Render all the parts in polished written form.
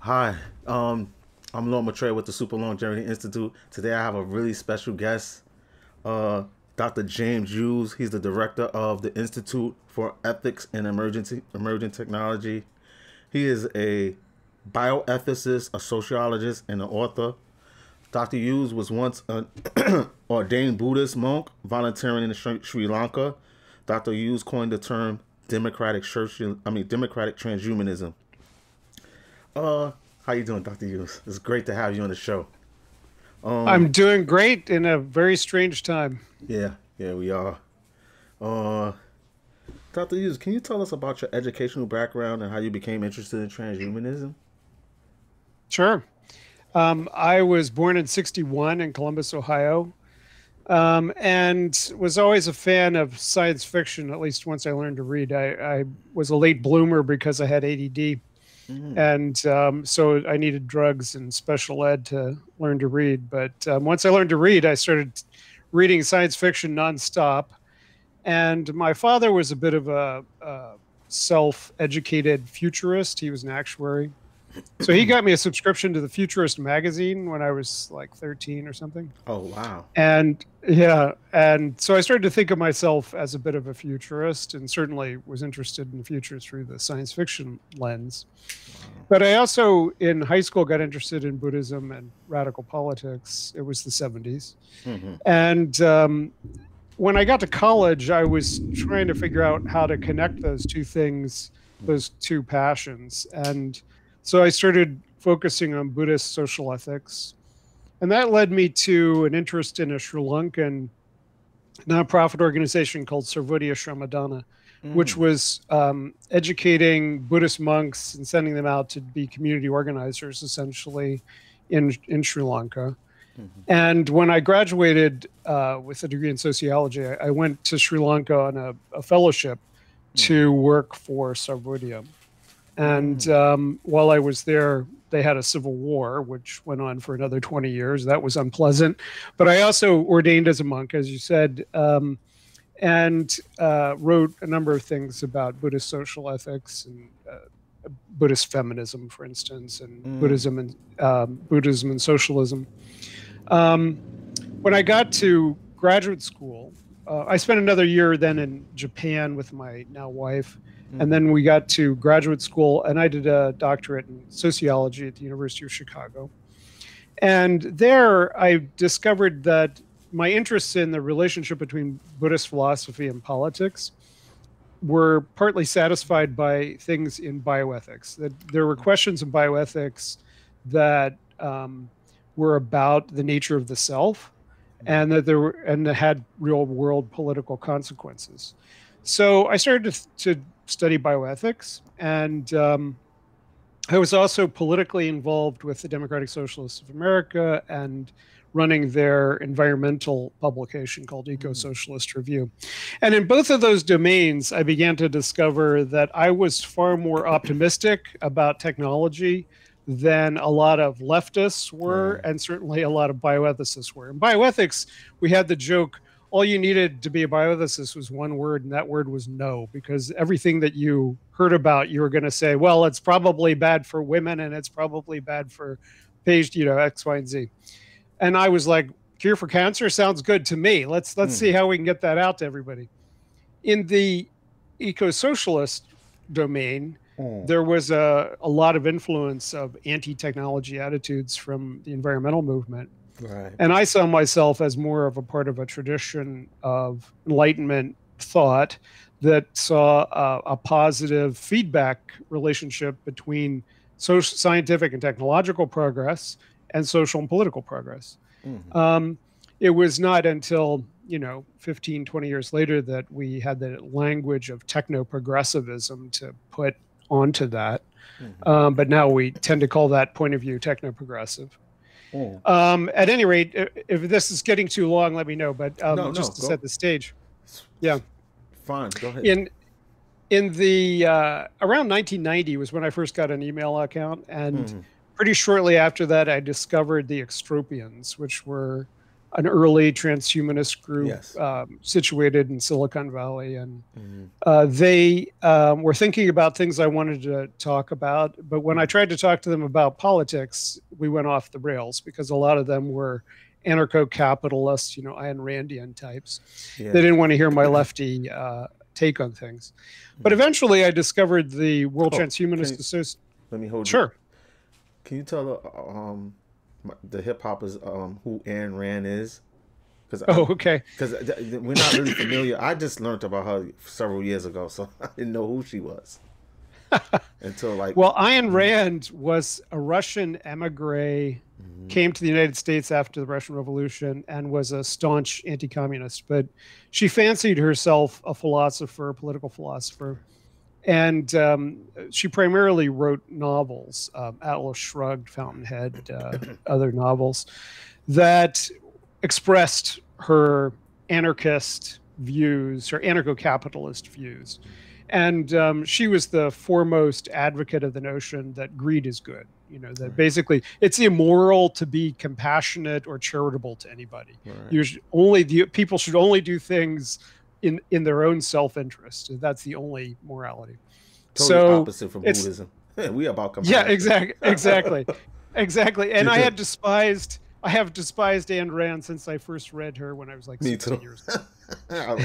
Hi, um, I'm Lord Maitreya with the Super Longevity Institute. Today I have a really special guest, uh, Dr. James Hughes. He's the director of the Institute for Ethics and Emerging Technology. He is a bioethicist, a sociologist, and an author. Dr. Hughes was once an ordained Buddhist monk volunteering in Sri Lanka. Dr. Hughes coined the term democratic transhumanism. Uh, how you doing, Dr. Hughes? It's great to have you on the show. Um, I'm doing great in a very strange time. yeah, we are. Uh, Dr. Hughes, can you tell us about your educational background and how you became interested in transhumanism? Sure. I was born in 61 in Columbus, Ohio, and was always a fan of science fiction, at least once I learned to read. I was a late bloomer because I had ADD. Mm, And so I needed drugs and special ed to learn to read. But once I learned to read, I started reading science fiction nonstop. And my father was a bit of a self educated futurist, he was an actuary. So he got me a subscription to the Futurist magazine when I was like 13 or something. oh, wow. And yeah, and so I started to think of myself as a bit of a futurist and certainly was interested in the future through the science fiction lens. But I also, in high school, got interested in Buddhism and radical politics. It was the 70s. Mm-hmm. And when I got to college, I was trying to figure out how to connect those two things, those two passions. And so I started focusing on Buddhist social ethics. And that led me to an interest in a Sri Lankan nonprofit organization called Sarvodaya Shramadana, which Mm, was educating Buddhist monks and sending them out to be community organizers, essentially, in Sri Lanka. mm-hmm. And when I graduated with a degree in sociology, I went to Sri Lanka on a fellowship Mm-hmm. to work for Sarvodaya. And Mm, while I was there, they had a civil war, which went on for another 20 years. That was unpleasant. But I also ordained as a monk, as you said, and wrote a number of things about Buddhist social ethics and Buddhist feminism, for instance, and mm, Buddhism and socialism. Um, when I got to graduate school, I spent another year then in Japan with my now wife. And mm-hmm. then we got to graduate school, and I did a doctorate in sociology at the University of Chicago. And there I discovered that my interests in the relationship between Buddhist philosophy and politics were partly satisfied by things in bioethics. That there were questions in bioethics that were about the nature of the self, and that had real world political consequences. So I started to study bioethics, and I was also politically involved with the Democratic Socialists of America and running their environmental publication called Eco Mm, Socialist Review. And in both of those domains, I began to discover that I was far more optimistic about technology than a lot of leftists were, right. and certainly a lot of bioethicists were. In bioethics, we had the joke all you needed to be a bioethicist was one word, and that word was no, because everything that you heard about, you were going to say, well, it's probably bad for women and it's probably bad for page, X, Y, and Z. And I was like, cure for cancer sounds good to me. Let's see Mm, how we can get that out to everybody. In the eco-socialist domain, mm, there was a lot of influence of anti-technology attitudes from the environmental movement, right. and I saw myself as more of a part of a tradition of Enlightenment thought that saw a positive feedback relationship between social, scientific and technological progress and social and political progress. Mm, Um, it was not until 15, 20 years later that we had the language of techno progressivism to put onto that. mm-hmm. But now we tend to call that point of view techno progressive. Mm. At any rate, if this is getting too long, let me know. But No, no, just to go. set the stage, yeah, It's fine. Go ahead. in the around 1990 was when I first got an email account, and Mm-hmm. pretty shortly after that, I discovered the extropians, which were an early transhumanist group Yes. situated in Silicon Valley, and Mm-hmm. they were thinking about things I wanted to talk about. But when I tried to talk to them about politics, we went off the rails because a lot of them were anarcho-capitalists, Ayn Randian types. They Yeah. didn't want to hear my lefty take on things. But Mm. eventually, I discovered the World Oh, Transhumanist Association. let me hold you. Sure. Can you tell the hip hoppers who Ayn Rand is? Because Oh, okay. we're not really familiar. I just learned about her several years ago, so I didn't know who she was until like. Well, Ayn Rand was a Russian emigre, Mhm. came to the United States after the Russian Revolution, and was a staunch anti-communist. But she fancied herself a philosopher, a political philosopher, and she primarily wrote novels, Atlas Shrugged, Fountainhead, other novels that expressed her anarchist views, her anarcho-capitalist views. And she was the foremost advocate of the notion that greed is good. That Right. basically it's immoral to be compassionate or charitable to anybody. Right. People should only do things in their own self-interest. That's the only morality. Totally So opposite from it's Buddhism. We about yeah, compassion. exactly. And Me too. I have despised Ayn Rand since I first read her when I was like Me 16 too. years I'm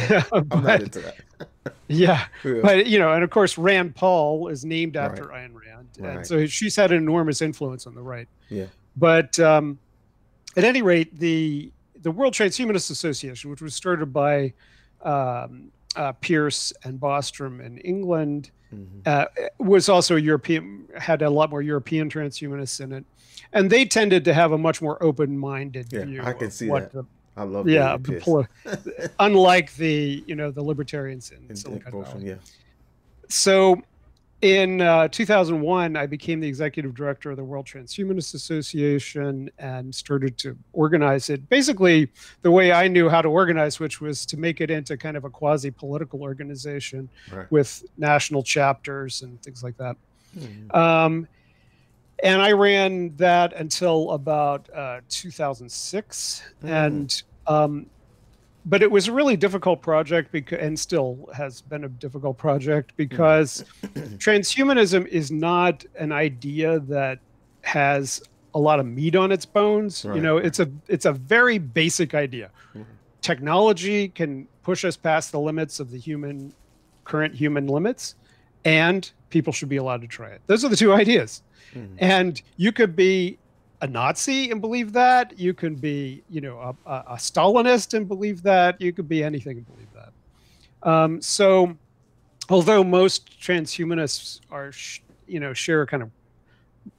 not but into that. yeah, Yeah. but and of course Rand Paul is named after Right. Ayn Rand, and Right. so she's had an enormous influence on the right. Yeah. But at any rate, the World Transhumanist Association, which was started by Pierce and Bostrom in England, Hmm. was also European, had a lot more European transhumanists in it, and they tended to have a much more open-minded Yeah. I view can of see what that. I love yeah, David Pierce. unlike the libertarians in And Silicon Bosham, Valley. yeah. So in 2001, I became the executive director of the World Transhumanist Association and started to organize it basically the way I knew how to organize, which was to make it into kind of a quasi-political organization Right. with national chapters and things like that. Hmm. And I ran that until about 2006. Mm. But it was a really difficult project and still has been a difficult project Right. because transhumanism is not an idea that has a lot of meat on its bones. Right. It's a very basic idea. Right. Technology can push us past the limits of the current human limits, and people should be allowed to try it. Those are the two ideas. Mhm. And you could be a Nazi and believe that. You can be, a Stalinist and believe that. You could be anything and believe that. So, although most transhumanists share a kind of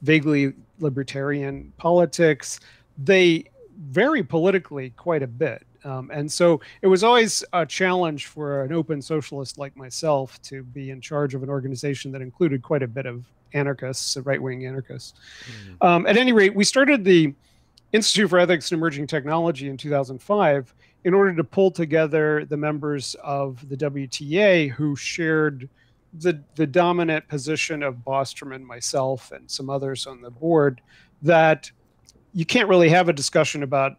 vaguely libertarian politics, they vary politically quite a bit. And so it was always a challenge for an open socialist like myself to be in charge of an organization that included quite a bit of anarchists, right-wing anarchists. Mhm. At any rate, we started the Institute for Ethics and Emerging Technology in 2005 in order to pull together the members of the WTA who shared the dominant position of Bostrom and myself and some others on the board that you can't really have a discussion about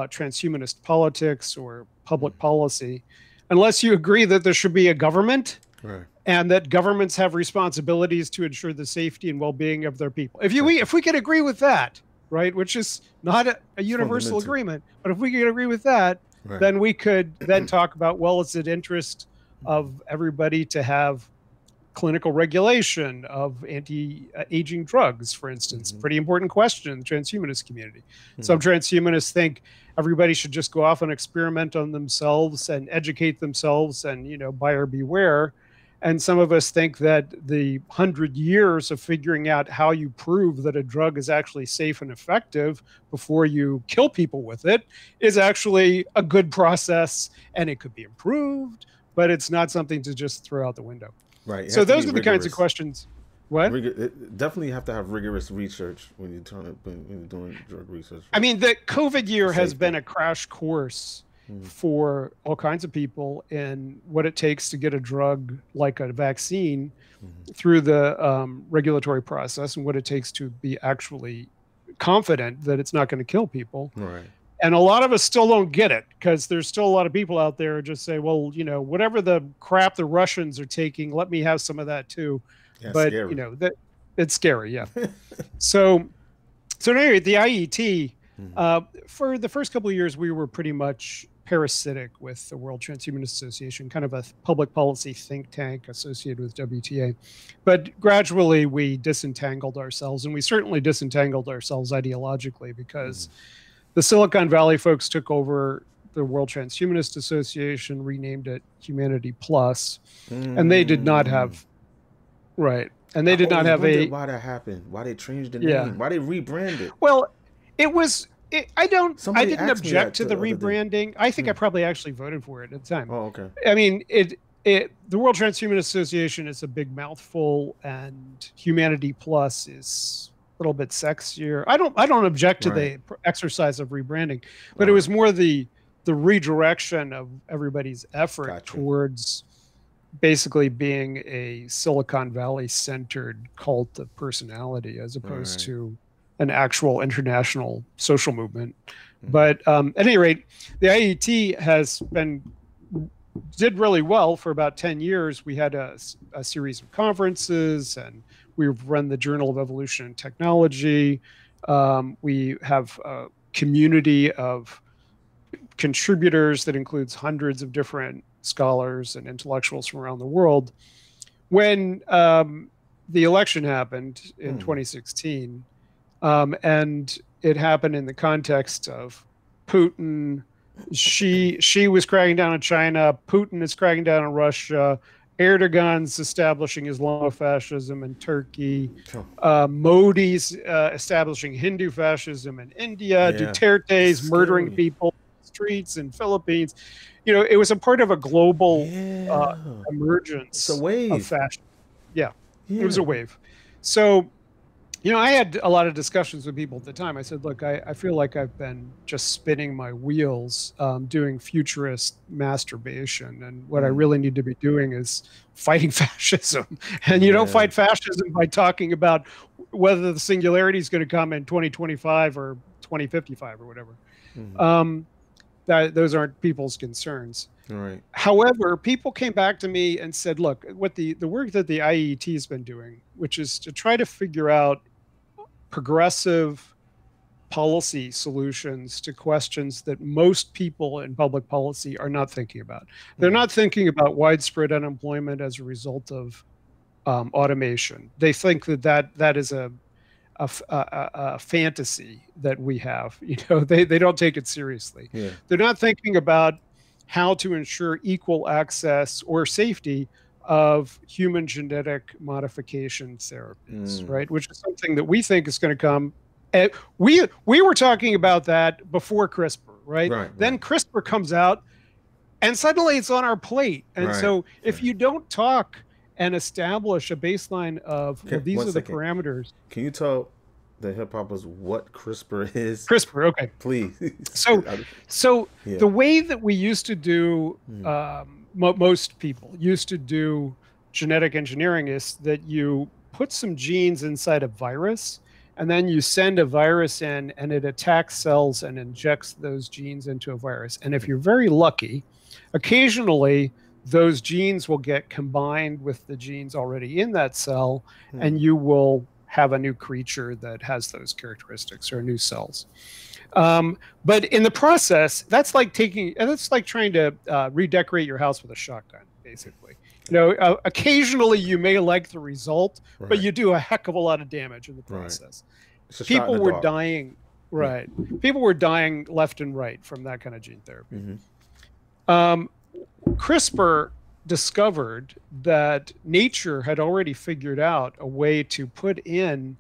transhumanist politics or public policy unless you agree that there should be a government Right. and that governments have responsibilities to ensure the safety and well-being of their people. If we could agree with that, right, which is not a universal agreement, but if we could agree with that, Right. then we could then talk about, well, it's an interest of everybody to have clinical regulation of anti-aging drugs, for instance. Mhm. Pretty important question in the transhumanist community. Mhm. Some transhumanists think everybody should just go off and experiment on themselves and educate themselves and, buyer beware. And some of us think that the 100 years of figuring out how you prove that a drug is actually safe and effective before you kill people with it is actually a good process, and it could be improved, but it's not something to just throw out the window. Right. It So has to be those are the kinds of rigorous. questions. What? Definitely have to have rigorous research when you're doing drug research. I mean, the COVID year has Safety. been a crash course for all kinds of people in what it takes to get a drug like a vaccine through the regulatory process and what it takes to be actually confident that it's not going to kill people. Right. And a lot of us still don't get it because there's still a lot of people out there who just say, well, you know, whatever the crap the Russians are taking, let me have some of that too. That's But, you scary. know, that it's scary. Yeah. So, so anyway, the IET, Mm. for the first couple of years, we were pretty much parasitic with the World Transhumanist Association, kind of a public policy think tank associated with WTA. But gradually we disentangled ourselves, and we certainly disentangled ourselves ideologically because the Silicon Valley folks took over the World Transhumanist Association, renamed it Humanity Plus, and they did not have, right. And they I did not always have wondered a, why that happened. Why they changed the yeah. name? Why they rebranded? Well, it was, I Somebody didn't asked me object that to the other day. rebranding. I think I probably actually voted for it at the time. Oh, okay. I mean, the World Transhumanist Association is a big mouthful, and Humanity Plus is a little bit sexier. I don't object to the exercise of rebranding, but it was more the redirection of everybody's effort towards basically being a Silicon Valley centered cult of personality as opposed to an actual international social movement. But at any rate, the IET did really well for about 10 years. We had a series of conferences, and we've run the Journal of Evolution and Technology. We have a community of contributors that includes hundreds of different scholars and intellectuals from around the world. When the election happened in 2016, and it happened in the context of Putin. She was cracking down on China. Putin is cracking down on Russia. Erdogan's establishing Islamofascism in Turkey. Modi's establishing Hindu fascism in India. Duterte's murdering people in the streets in Philippines. You know, it was a part of a global emergence of fascism. Yeah, it was a wave. So, you know, I had a lot of discussions with people at the time. I said, look, I feel like I've been just spinning my wheels doing futurist masturbation. And what I really need to be doing is fighting fascism. And you don't fight fascism by talking about whether the singularity is going to come in 2025 or 2055 or whatever. Those aren't people's concerns. Right. However, people came back to me and said, look, what the work that the IET has been doing, which is to try to figure out progressive policy solutions to questions that most people in public policy are not thinking about. They're not thinking about widespread unemployment as a result of automation. They think that is a fantasy that we have. You know, they don't take it seriously. They're not thinking about how to ensure equal access or safety of human genetic modification therapies, right? Which is something that we think is going to come. We were talking about that before CRISPR, right? Then CRISPR comes out, and suddenly it's on our plate. And so if you don't talk and establish a baseline of these are the parameters. Can you tell the hip hoppers what CRISPR is? CRISPR, okay, please. So the way that we used to do. Most people used to do genetic engineering is that you put some genes inside a virus, and then you send a virus in, and it attacks cells and injects those genes into a virus. And if you're very lucky, occasionally those genes will get combined with the genes already in that cell, and you will have a new creature that has those characteristics or new cells. But in the process, that's like trying to redecorate your house with a shotgun, basically. You know, occasionally you may like the result, but you do a heck of a lot of damage in the process. People were dying, People were dying left and right from that kind of gene therapy. CRISPR discovered that nature had already figured out a way to put in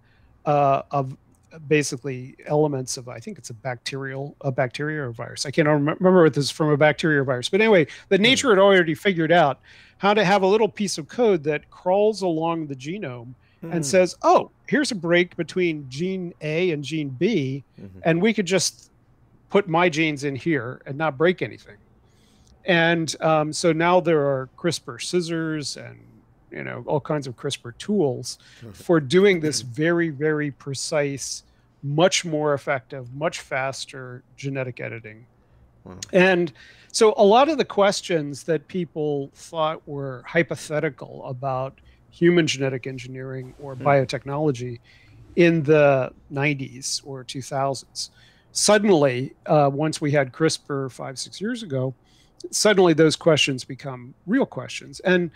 basically elements of, I think it's a bacteria or a virus. I can't remember if this is from a bacteria or virus, but anyway, the nature had already figured out how to have a little piece of code that crawls along the genome and says, oh, here's a break between gene A and gene B, and we could just put my genes in here and not break anything. And so now there are CRISPR scissors and, you know, all kinds of CRISPR tools for doing this very, very precise much more effective, much faster genetic editing. Wow. And so a lot of the questions that people thought were hypothetical about human genetic engineering or biotechnology in the 90s or 2000s, suddenly, once we had CRISPR 5, 6 years ago, suddenly those questions become real questions. And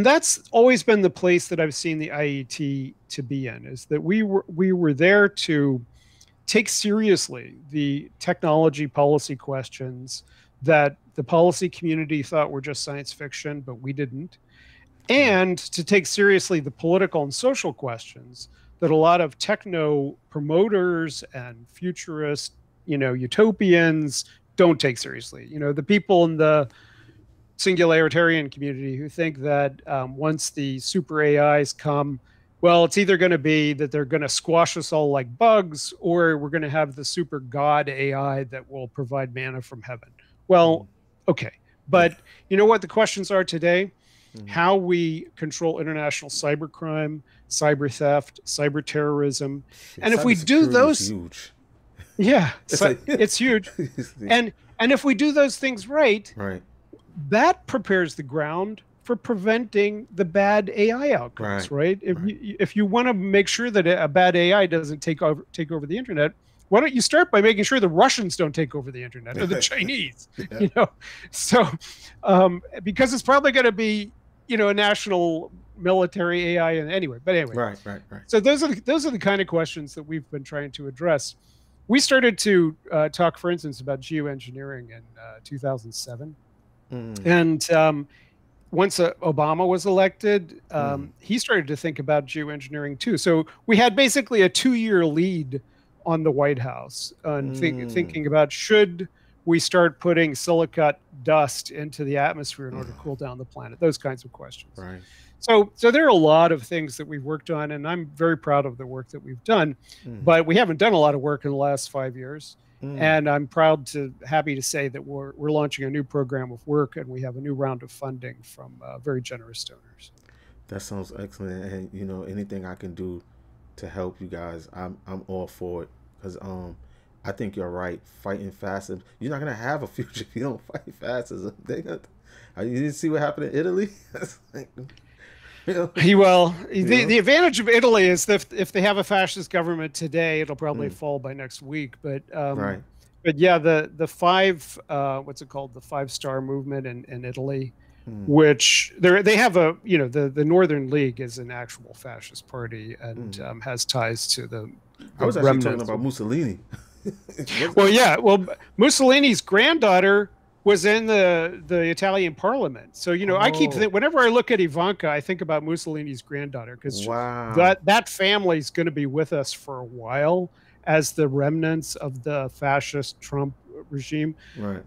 that's always been the place that I've seen the IET to be in, is that we were there to take seriously the technology policy questions that the policy community thought were just science fiction, but we didn't, Right. and to take seriously the political and social questions that a lot of techno promoters and futurist, utopians don't take seriously. The people in the singularitarian community who think that once the super AIs come, well, it's either going to be that they're going to squash us all like bugs, or we're going to have the super god AI that will provide manna from heaven. Well, okay. Yeah. But you know what the questions are today? Mhm. How we control international cybercrime, cyber theft, cyber terrorism. Yeah, And if we do cybersecurity is those, huge. yeah, It's like it's huge. And if we do those things right, right, that prepares the ground for preventing the bad AI outcomes, right, right? If right. you want to make sure that a bad AI doesn't take over the internet, why don't you start by making sure the Russians don't take over the internet, or the Chinese, Yeah. you know? So, because it's probably going to be, a national military AI, and anyway. Right, right, right. So those are the kind of questions that we've been trying to address. We started to talk, for instance, about geoengineering in 2007, Mm, and once Obama was elected, mm, he started to think about geoengineering too. So we had basically a 2-year lead on the White House on mm. thinking about, should we start putting silicate dust into the atmosphere in order to cool down the planet, those kinds of questions. Right. So there are a lot of things that we've worked on, and I'm very proud of the work that we've done. Mm, But we haven't done a lot of work in the last 5 years. mm. And I'm happy to say that we're launching a new program of work, and we have a new round of funding from very generous donors. That sounds excellent. And anything I can do to help you guys, I'm all for it. Cause I think you're right. Fighting fast, you're not gonna have a future if you don't fight fast. As a thing. You didn't see what happened in Italy. you know, Well, you the, know. the advantage of Italy is that if they have a fascist government today, it'll probably Mm, fall by next week. right. But yeah, the five what's it called, the 5 Star Movement in Italy, Mm, which they have the Northern League is an actual fascist party, and mm. has ties to I the was actually talking remnants about of. Mussolini. Well, yeah. Well, Mussolini's granddaughter was in the Italian Parliament. So I keep Oh, whenever I look at Ivanka, I think about Mussolini's granddaughter, because wow. that family is going to be with us for a while as the remnants of the fascist Trump regime. Right.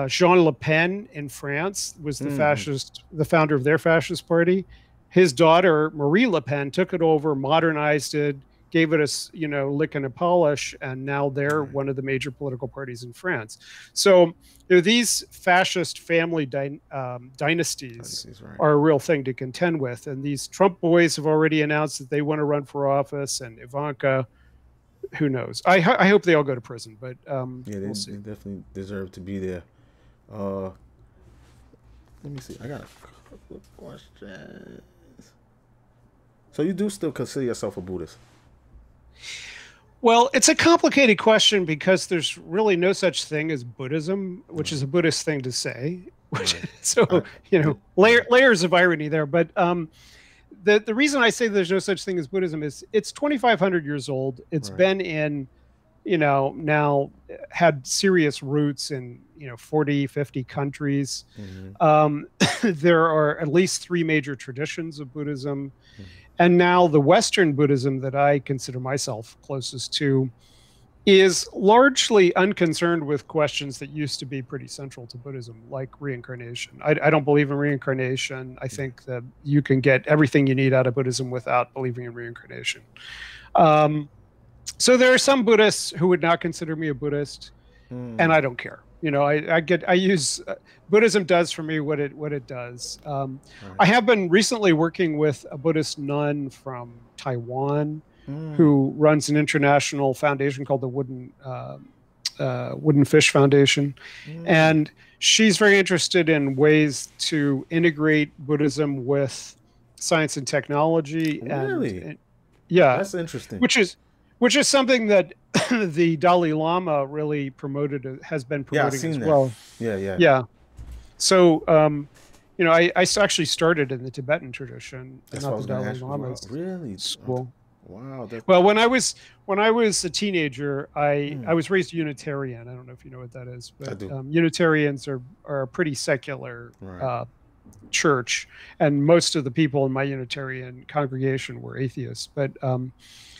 Jean Le Pen in France was Mm-hmm. the founder of their fascist party. His daughter Marie Le Pen took it over, modernized it, gave it a lick and a polish, and now they're Right. one of the major political parties in France. So these fascist family dynasties He's right. are a real thing to contend with, and these Trump boys have already announced that they want to run for office, and Ivanka, who knows? I hope they all go to prison, but Yeah, we'll they see. definitely deserve to be there. Uh, Let me see. I got a couple of questions. So you do still consider yourself a Buddhist? Well, it's a complicated question because there's really no such thing as Buddhism, which is Right. a Buddhist thing to say. Right. So I. Right. layers of irony there. But the reason I say there's no such thing as Buddhism is it's 2,500 years old. It's Right. been in, now had serious roots in 40, 50 countries. Mm-hmm. There are at least 3 major traditions of Buddhism. Mm-hmm. And now the Western Buddhism that I consider myself closest to is largely unconcerned with questions that used to be pretty central to Buddhism, like reincarnation. I don't believe in reincarnation. I think that you can get everything you need out of Buddhism without believing in reincarnation. Um, so there are some Buddhists who would not consider me a Buddhist, and Mm. I don't care. I use Buddhism does for me what it does. Right. I have been recently working with a Buddhist nun from Taiwan, who runs an international foundation called the Wooden Fish Foundation, and she's very interested in ways to integrate Buddhism with science and technology, Really? and yeah, That's interesting. which is something that the Dalai Lama really promoted, has been Yeah, I promoting as seen that. well. Yeah, yeah. Yeah. So, I actually started in the Tibetan tradition, That's what I not the was gonna Dalai ask you. Wow, Lama's really? school. Wow. Well, when I was a teenager, I was raised Unitarian. I don't know if you know what that is, I but do. Unitarians are a pretty secular Right. church, and most of the people in my Unitarian congregation were atheists. But Ray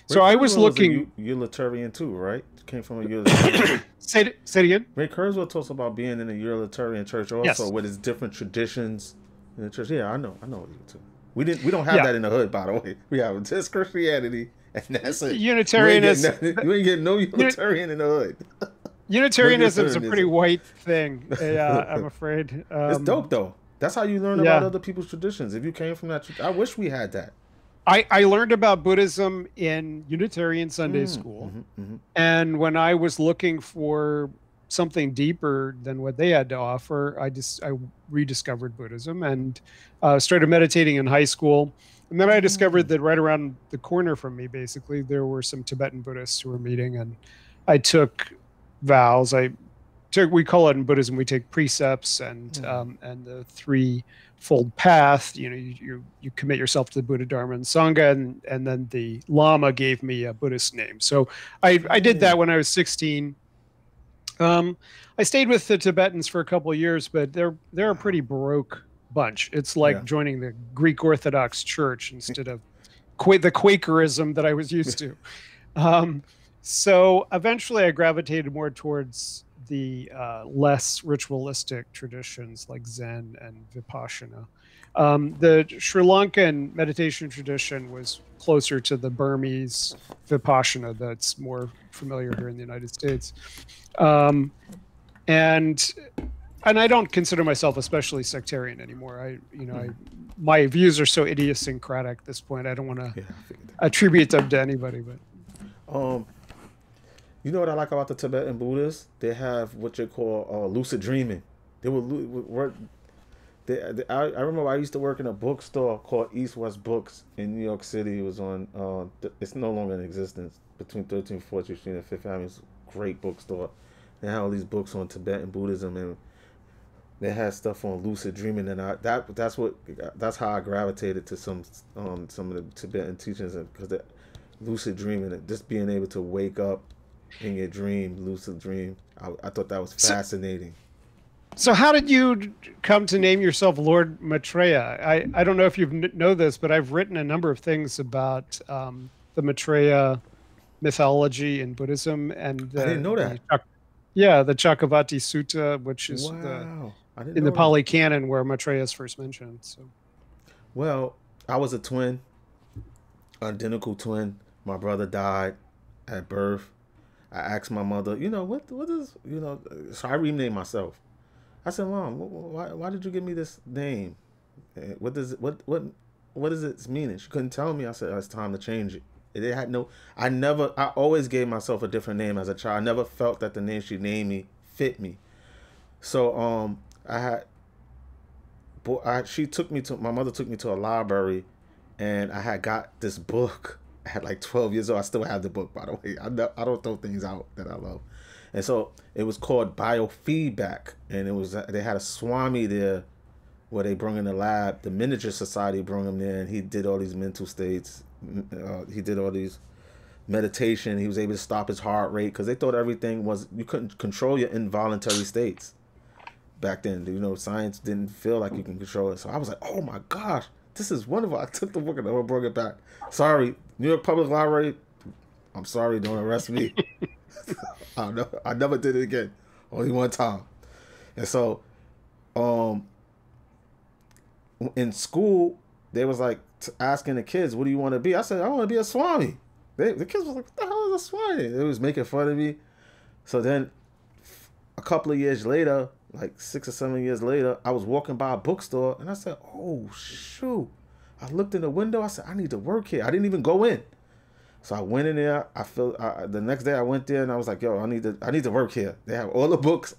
so I was Kurzweil was a looking. utilitarian too, right? Came from a utilitarian. Say it again. Ray Kurzweil talks about being in a utilitarian church also, Yes. with its different traditions in the church. Yeah, I know you too. We don't have Yeah. that in the hood, by the way. We have just Christianity, and that's it. Unitarianism. You ain't getting no utilitarian in the hood. Unitarianism is a pretty white thing. Yeah, I'm afraid. It's dope though. That's how you learn about other people's traditions. If you came from that, I wish we had that. I learned about Buddhism in Unitarian Sunday school. And when I was looking for something deeper than what they had to offer, I rediscovered Buddhism and started meditating in high school. And then I discovered that right around the corner from me, basically, there were some Tibetan Buddhists who were meeting, and I took vows. We call it in Buddhism, we take precepts and the threefold path. You commit yourself to the Buddha, Dharma, and Sangha, and then the Lama gave me a Buddhist name. So I did that when I was 16. I stayed with the Tibetans for a couple of years, but they're a pretty baroque bunch. It's like joining the Greek Orthodox Church instead of the Quakerism that I was used to. So eventually I gravitated more towards the less ritualistic traditions like Zen and Vipassana. The Sri Lankan meditation tradition was closer to the Burmese Vipassana that's more familiar here in the United States. And I don't consider myself especially sectarian anymore. My views are so idiosyncratic at this point. I don't want to attribute them to anybody. But you know what I like about the Tibetan Buddhists? They have what you call lucid dreaming. They were I remember I used to work in a bookstore called East West Books in New York City. It was on it's no longer in existence, between 13th and 14th Street and Fifth Avenue. It's a great bookstore. They had all these books on Tibetan Buddhism, and they had stuff on lucid dreaming, and that's how I gravitated to some of the Tibetan teachings, because the lucid dreaming, and just being able to wake up in your dream, lucid dream. I thought that was fascinating. So how did you come to name yourself Lord Maitreya? I don't know if you know this, but I've written a number of things about the Maitreya mythology in Buddhism, and I didn't know that. The Chakravarti Sutta, which is in the Pali Canon where Maitreya is first mentioned. So, well, I was a twin, identical twin. My brother died at birth. I asked my mother, what is, so I renamed myself. I said, Mom, why did you give me this name? What does its meaning? She couldn't tell me. I said, it's time to change it. It had I always gave myself a different name as a child. I never felt that the name she named me fit me. So my mother took me to a library, and I had got this book. I had like 12 years old. I still have the book, by the way. I don't throw things out that I love. And so it was called Biofeedback, and they had a Swami there where they brought in the lab. The Miniature Society brought him there, and he did all these mental states. He did all these meditation. He was able to stop his heart rate, because they thought everything was, you couldn't control your involuntary states back then. Science didn't feel like you can control it. So I was like, oh my gosh, this is wonderful. I took the book and I brought it back. Sorry, New York Public Library, I'm sorry, don't arrest me. I never did it again. Only one time. And so in school, they was like asking the kids, what do you want to be? I said, I want to be a Swami. The kids was like, what the hell is a Swami? They was making fun of me. So then a couple of years later, like 6 or 7 years later, I was walking by a bookstore, and I said, oh shoot. I looked in the window. I said, I need to work here. I didn't even go in. So I went in there. The next day I went there and I was like, yo, I need to work here. They have all the books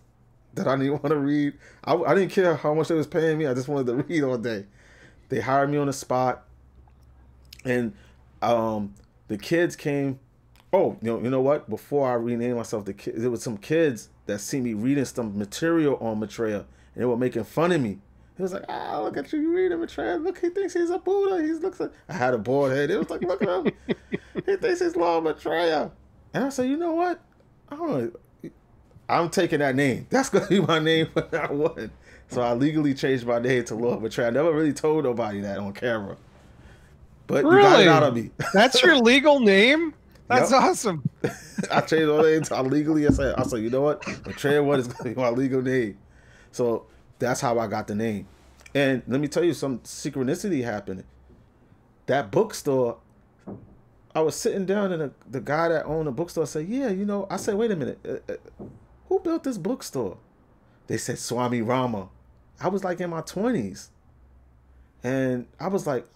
that I didn't want to read. I didn't care how much they was paying me. I just wanted to read all day. They hired me on the spot, and the kids came. Oh, you know what? Before I renamed myself, there was some kids that see me reading some material on Maitreya, and they were making fun of me. He was like, look at you reading Maitreya. Look, he thinks he's a Buddha. He looks like I had a bald head. It was like, look at him. He thinks he's Lord Maitreya. And I said, you know what? I don't know. I'm taking that name. That's gonna be my name when I won. So I legally changed my name to Lord Maitreya. I never really told nobody that on camera. But really? You got it out of me. That's your legal name? That's awesome. I changed my name to legally. I said, you know what? Maitreya One is gonna be my legal name. So that's how I got the name. And let me tell you, some synchronicity happened. That bookstore, I was sitting down and the guy that owned the bookstore said, yeah, you know, I said, wait a minute, who built this bookstore? They said Swami Rama. I was like in my 20s. And I was like,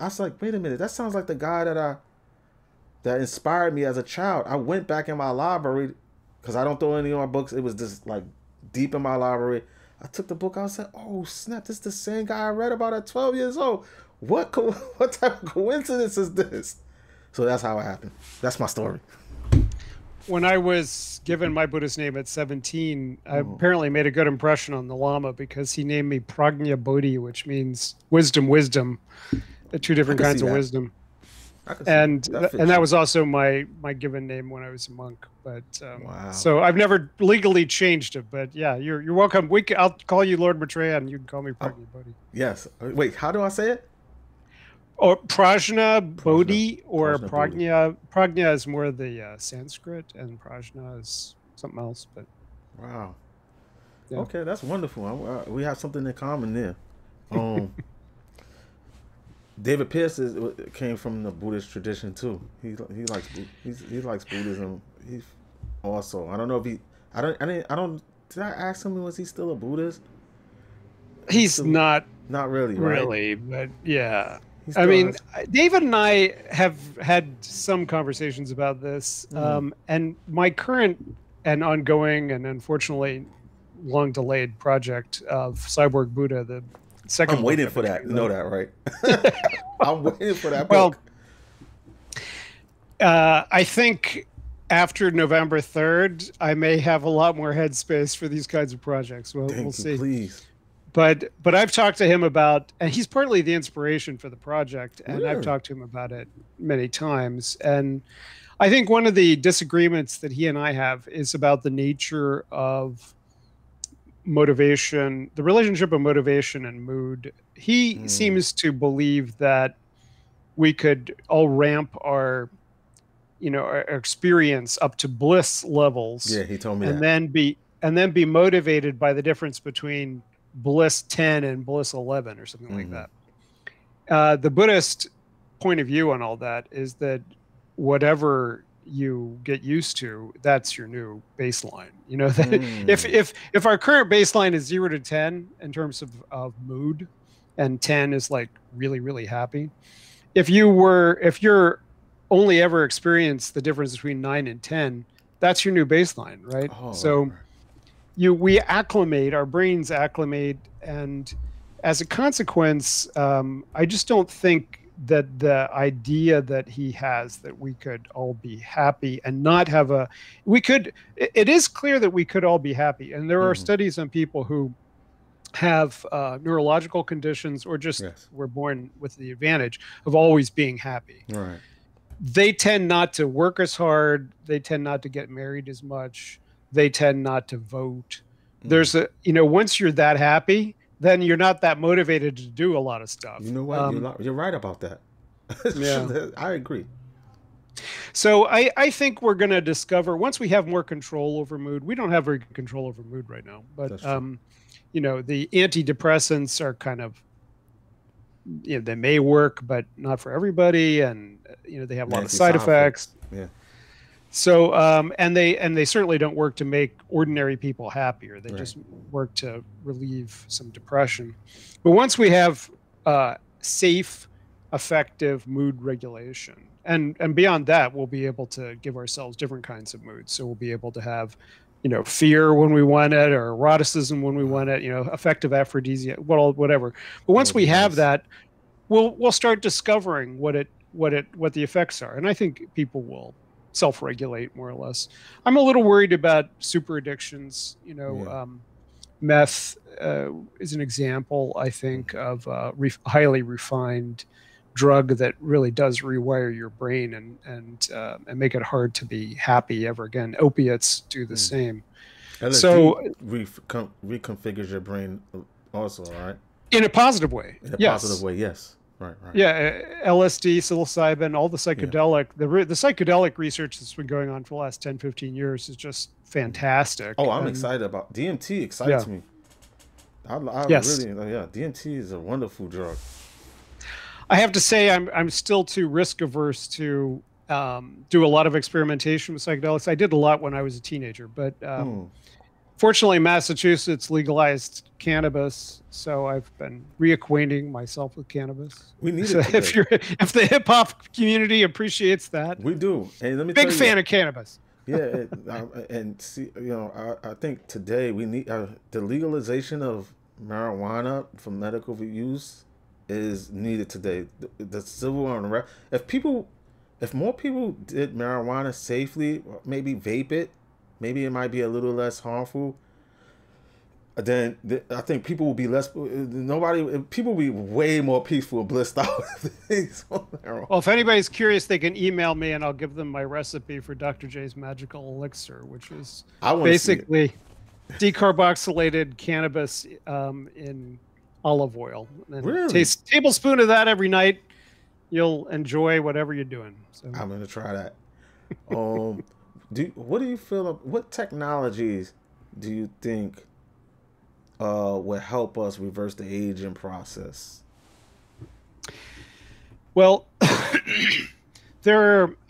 wait a minute, that sounds like the guy that inspired me as a child. I went back in my library because I don't throw any of my books. It was just like deep in my library. I took the book out and said, oh, snap, this is the same guy I read about at 12 years old. What type of coincidence is this? So that's how it happened. That's my story. When I was given my Buddhist name at 17, I apparently made a good impression on the Lama because he named me Prajna Bodhi, which means wisdom, the two different kinds of wisdom. And that was also my given name when I was a monk. But wow. So I've never legally changed it. But yeah, you're welcome. I'll call you Lord Maitreya, and you can call me Prajna Bodhi. Yes. Wait, how do I say it? Or Prajna Bodhi or Prajna. Prajna is more the Sanskrit, and Prajna is something else. But wow. Yeah. Okay, that's wonderful. We have something in common there. David Pierce came from the Buddhist tradition too. He likes Buddhism. He's also, I don't know if did I ask him, was he still a Buddhist? He's not really, right? Really, but yeah. I mean, David and I have had some conversations about this, and my current and ongoing and unfortunately long delayed project of Cyborg Buddha, the second. I'm waiting for that. You know that, right? I'm waiting for that book. Well, I think after November 3rd, I may have a lot more headspace for these kinds of projects. Well, we'll see. Please. But I've talked to him about, and he's partly the inspiration for the project, and really? I've talked to him about it many times. And I think one of the disagreements that he and I have is about the nature of motivation, the relationship of motivation and mood. He seems to believe that we could all ramp our experience up to bliss levels. Yeah, he told me and that. then be motivated by the difference between bliss 10 and bliss 11 or something like that. The Buddhist point of view on all that is that whatever you get used to, that's your new baseline. You know, that if our current baseline is 0 to 10 in terms of mood, and 10 is like really, really happy. If you're only ever experienced the difference between 9 and 10, that's your new baseline, right? So we acclimate, our brains acclimate, and as a consequence, I just don't think that the idea that he has that we could all be happy and not have it is clear that we could all be happy. And there are studies on people who have neurological conditions or just were born with the advantage of always being happy. Right. They tend not to work as hard. They tend not to get married as much. They tend not to vote. There's once you're that happy, then you're not that motivated to do a lot of stuff. You know what? You're right about that. Yeah. I agree. So I think we're going to discover, once we have more control over mood, we don't have very good control over mood right now, but the antidepressants are kind of, they may work, but not for everybody. And, they have a lot of side effects. Yeah. So, and they certainly don't work to make ordinary people happier. They just work to relieve some depression. But once we have safe, effective mood regulation, And beyond that, we'll be able to give ourselves different kinds of moods. So we'll be able to have, fear when we want it, or eroticism when we want it, affective aphrodisiac, whatever. But That once would be we have nice. that, we'll start discovering what the effects are. And I think people will self-regulate more or less. I'm a little worried about super addictions. Yeah. Meth is an example, I think, of a highly refined drug that really does rewire your brain and make it hard to be happy ever again. Opiates do the same. LSD So, reconfigures your brain also, right? in a positive way, In a positive yes. way, yes. Right, right. Yeah, LSD, psilocybin, all the Yeah. psychedelic, the psychedelic research that's been going on for the last 10, 15 years is just Oh, fantastic. I'm And excited about DMT. yeah, Excites me. I yes. really, yeah. DMT is a wonderful drug. I have to say, I'm still too risk averse to do a lot of experimentation with psychedelics. I did a lot when I was a teenager, but Hmm. fortunately, Massachusetts legalized cannabis, so I've been reacquainting myself with cannabis. We need So it today. if the hip hop community appreciates that, We do, and let me big tell you, fan of cannabis. yeah, and see, I think today we need the legalization of marijuana for medical use is needed today. The civil unrest. If more people did marijuana safely, maybe vape it, maybe it might be a little less harmful. Then I think people will be less. People will be way more peaceful and blissed out. Well, if anybody's curious, they can email me and I'll give them my recipe for Dr. J's magical elixir, which is I want to see it. basically decarboxylated cannabis in olive oil. And Really, taste tablespoon of that every night. You'll enjoy whatever you're doing. So I'm gonna try that. Um, what do you feel? What technologies do you think would help us reverse the aging process? well,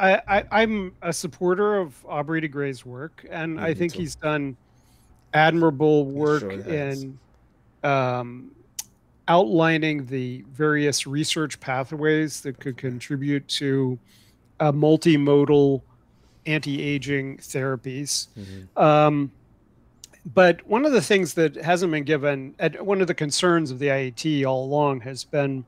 I'm a supporter of Aubrey de Grey's work, and Yeah, I me think too. he's done admirable It work sure has. in um, outlining the various research pathways that could contribute to multimodal anti-aging therapies. Hmm. But one of the things that hasn't been given, and one of the concerns of the IAT all along has been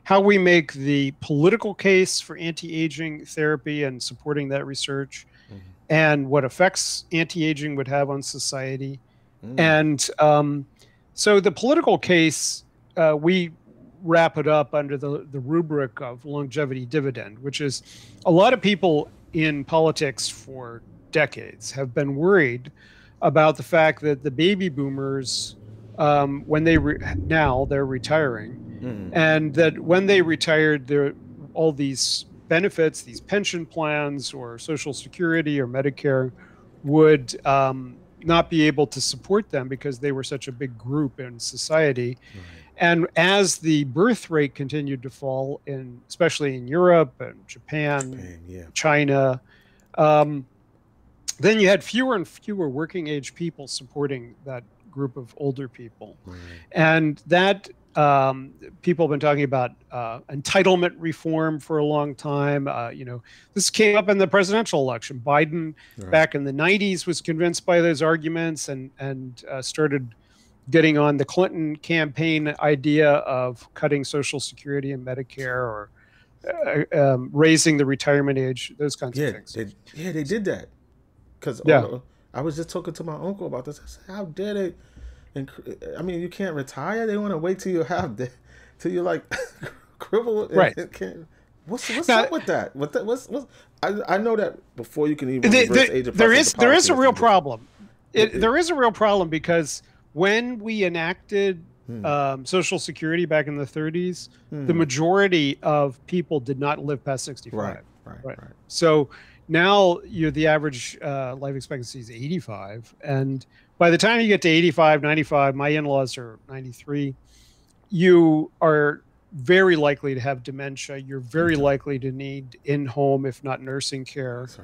how we make the political case for anti-aging therapy and supporting that research, Hmm. and what effects anti-aging would have on society. Mm. And so the political case, we wrap it up under the rubric of longevity dividend, which is a lot of people in politics for decades have been worried about the fact that the baby boomers, when now they're retiring, Mm. and that when they retired, there all these benefits, these pension plans or Social Security or Medicare would not be able to support them because they were such a big group in society. Right. And as the birth rate continued to fall, especially in Europe and Japan, Japan, yeah. China, um, then you had fewer and fewer working age people supporting that group of older people. Right. And that people have been talking about entitlement reform for a long time. This came up in the presidential election. Biden, Right. back in the 90s, was convinced by those arguments and started getting on the Clinton campaign idea of cutting Social Security and Medicare, or raising the retirement age, those kinds of Yeah, things. they did that. Because Yeah, I was just talking to my uncle about this. I said, "How dare they?" And I mean, you can't retire. They want to wait till you till you're like crippled. right. What's Now, up with that? What's I know that before you can even reverse age of there process, is there is a real politics. problem. It, There is a real problem because when we enacted hmm, Social Security back in the 30s, the hmm. majority of people did not live past Right, 65. right, Right. right. So now the average life expectancy is 85, and by the time you get to 85, 95, my in-laws are 93, you are very likely to have dementia. You're very Okay, likely to need in-home, if not nursing care. that's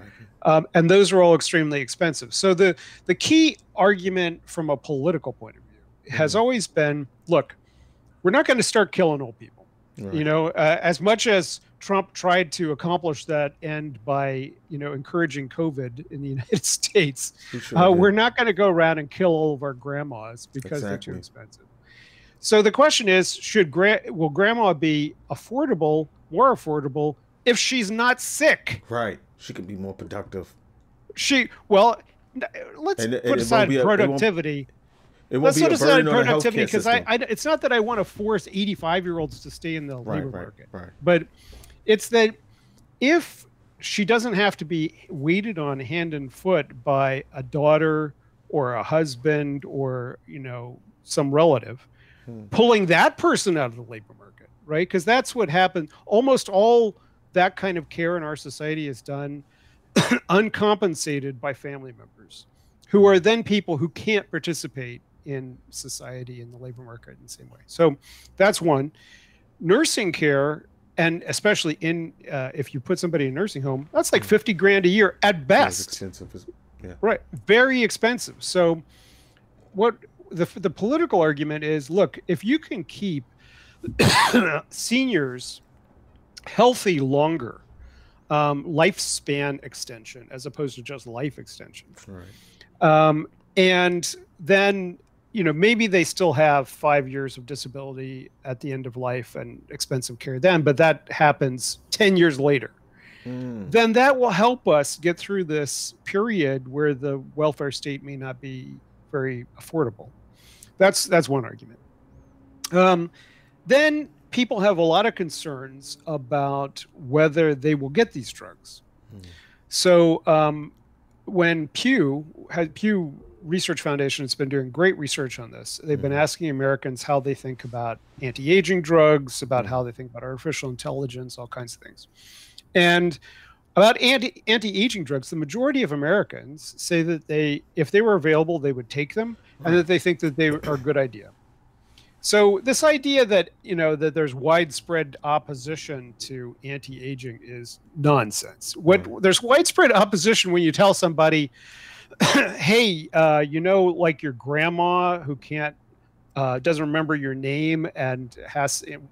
right. And those are all extremely expensive. So the key argument from a political point of view has Hmm. always been, look, we're not going to start killing old people. Right. As much as Trump tried to accomplish that end by, encouraging COVID in the United States, He sure we're did. not going to go around and kill all of our grandmas because they're too Exactly. expensive. So the question is, will grandma be affordable, more affordable, if she's not sick? Right. She could be more productive. Well, let's And put it won't aside be productivity. it won't Let's be put a burden aside on the productivity healthcare because system. it's not that I want to force 85-year-olds to stay in the Right, labor right, market, right. but it's that if she doesn't have to be waited on hand and foot by a daughter or a husband or some relative, pulling that person out of the labor market, right? Because that's what happened. Almost all that kind of care in our society is done uncompensated by family members, who are then people who can't participate in society in the labor market in the same way. So that's one. Nursing care, and especially if you put somebody in a nursing home, that's like 50 grand a year at Yeah, it's best. expensive. Yeah. Right. Very expensive. So what the political argument is, look, if you can keep seniors healthy longer, lifespan extension as opposed to just life extension. Right. And then, maybe they still have 5 years of disability at the end of life and expensive care then, but that happens 10 years later. Then that will help us get through this period where the welfare state may not be very affordable. That's one argument. Then people have a lot of concerns about whether they will get these drugs. So when Pew Research Foundation has been doing great research on this, they've been asking Americans how they think about anti-aging drugs, about how they think about artificial intelligence, all kinds of things. And about anti-aging drugs, the majority of Americans say that if they were available, they would take them, and that they think that they are a good idea. So this idea that that there's widespread opposition to anti-aging is nonsense. There's widespread opposition when you tell somebody, "Hey, like your grandma who can't doesn't remember your name and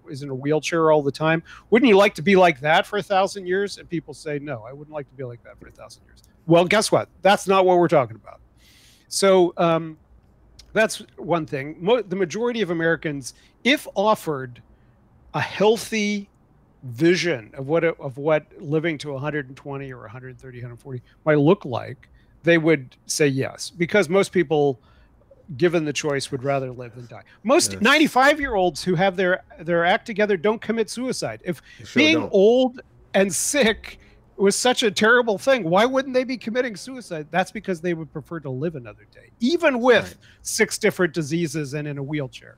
is in a wheelchair all the time. Wouldn't you like to be like that for 1,000 years?" And people say, "No, I wouldn't like to be like that for 1,000 years." Well, guess what? That's not what we're talking about. So that's one thing. The majority of Americans, if offered a healthy vision of what living to 120 or 130, 140 might look like, they would say yes, because most people, given the choice, would rather live than die. Most 95-year-olds who have their act together don't commit suicide. If being old and sick was such a terrible thing, why wouldn't they be committing suicide? That's because they would prefer to live another day, even with 6 different diseases and in a wheelchair.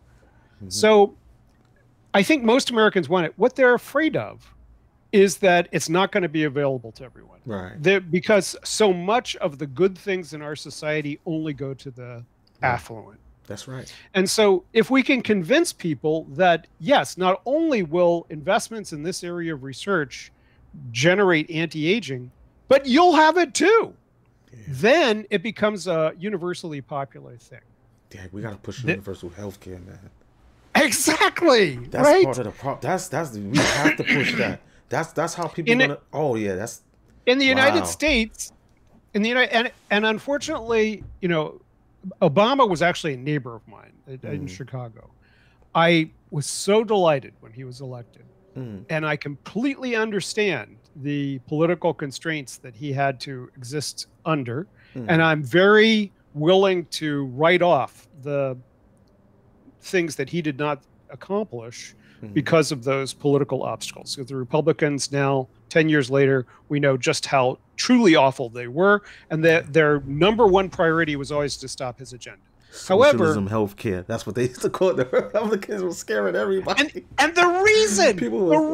So I think most Americans want it. What they're afraid of is that it's not going to be available to everyone. Because so much of the good things in our society only go to the affluent. That's right. And so if we can convince people that, yes, not only will investments in this area of research generate anti-aging, but you'll have it too, then it becomes a universally popular thing. Yeah, we got to push universal healthcare, man. Exactly. That's part of the problem. We have to push that. That's how people want to. Oh yeah, that's in the United States. And unfortunately, Obama was actually a neighbor of mine in Chicago. I was so delighted when he was elected. And I completely understand the political constraints that he had to exist under. And I'm very willing to write off the things that he did not accomplish because of those political obstacles. So the Republicans now, 10 years later, we know just how truly awful they were, and that their number one priority was always to stop his agenda. Socialism, healthcare. That's what they used to call it. The Republicans were scaring everybody. And the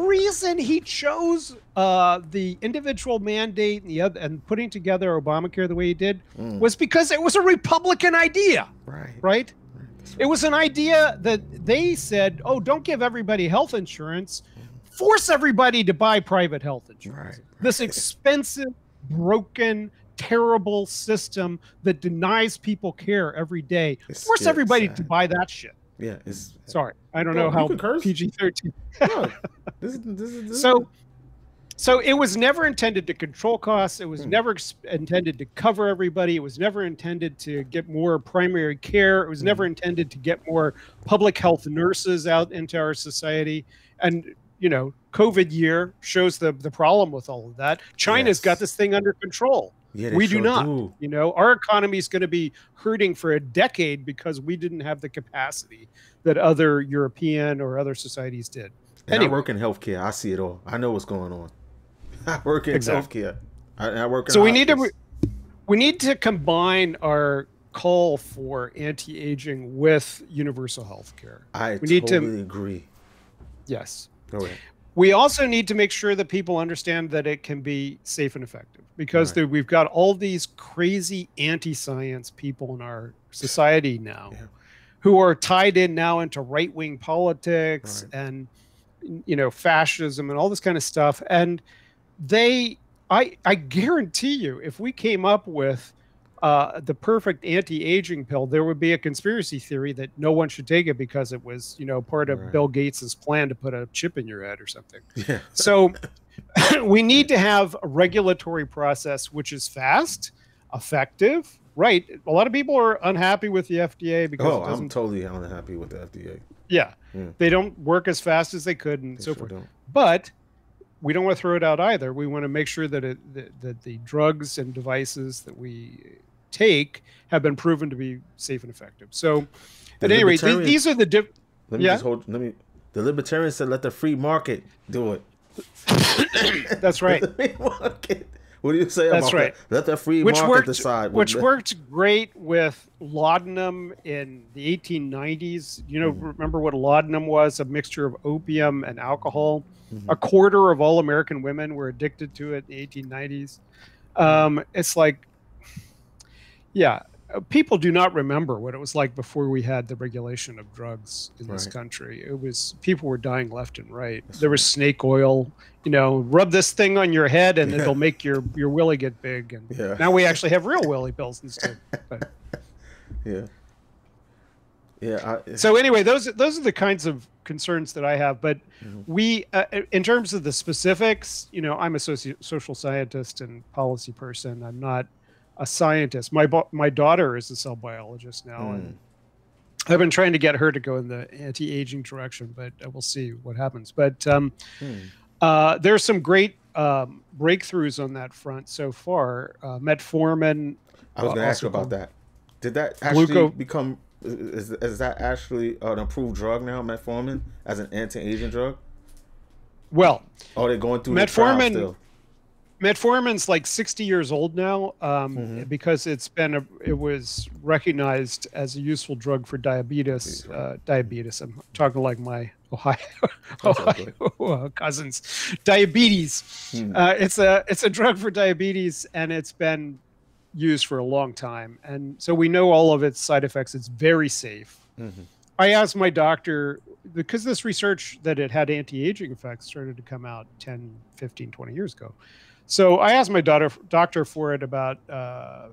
reason he chose the individual mandate and putting together Obamacare the way he did was because it was a Republican idea. Right? It was an idea that they said, "Oh, don't give everybody health insurance. Force everybody to buy private health insurance." This expensive, broken, terrible system that denies people care every day. Force everybody to buy that shit. Yeah. Sorry. I don't know No, you how can curse. PG-13. No, this is So so it was never intended to control costs. It was hmm, never intended to cover everybody. It was never intended to get more primary care. It was never hmm. intended to get more public health nurses out into our society. And COVID year shows the problem with all of that. China's got Yes. this thing under control. Yeah, they We do sure not. do. Our economy is going to be hurting for a decade because we didn't have the capacity that other European or other societies did. And I Anyway, work in healthcare. I see it all. I know what's going on. I work in exactly. healthcare. I work in a So we need to hospice. we need to combine our call for anti-aging with universal health care. I We need to, totally agree. yes. Go ahead. We also need to make sure that people understand that it can be safe and effective because Right. we've got all these crazy anti-science people in our society now Yeah. who are tied in now into right-wing politics Right. and fascism and all this kind of stuff. And they I guarantee you, if we came up with the perfect anti-aging pill, there would be a conspiracy theory that no one should take it because it was part of Right. Bill Gates's plan to put a chip in your head or something. Yeah. So we need to have a regulatory process which is fast, effective. Right, a lot of people are unhappy with the FDA because Oh, it I'm doesn't. totally unhappy with the FDA. Yeah, Yeah. they don't work as fast as they could and They so sure forth. don't. But we don't want to throw it out either. We want to make sure that that the drugs and devices that we take have been proven to be safe and effective. So, The at any rate, libertarians. these are the Let me yeah. just hold. Let me. The libertarians said, "Let the free market do it." That's Let right. the free market. What do you say That's about right. that? Let the free Which market worked, decide. which worked great with laudanum in the 1890s. Remember what laudanum was? A mixture of opium and alcohol. A quarter of all American women were addicted to it in the 1890s. It's like, yeah, people do not remember what it was like before we had the regulation of drugs in this Right. country. It was people were dying left and right. That's There was right. snake oil. Rub this thing on your head and Yeah. it'll make your willy get big. And Yeah. now we actually have real willy pills instead. But, Yeah. Yeah. so anyway, those are the kinds of concerns that I have. But we, in terms of the specifics, I'm a social scientist and policy person. I'm not a scientist. My daughter is a cell biologist now, and I've been trying to get her to go in the anti-aging direction, but we'll see what happens. But there's some great breakthroughs on that front so far. Metformin. I was going to ask you about that. Did that actually become? Is that actually an approved drug now, metformin, as an anti-aging drug? Well, oh, they're going through the trial still. Metformin's like 60 years old now because it was recognized as a useful drug for diabetes. Diabetes. I'm talking like my Ohio cousins. Diabetes. It's a drug for diabetes, and it's been used for a long time, and so we know all of its side effects. It's very safe. I asked my doctor, because this research that it had anti-aging effects started to come out 10, 15, 20 years ago. So I asked my doctor for it about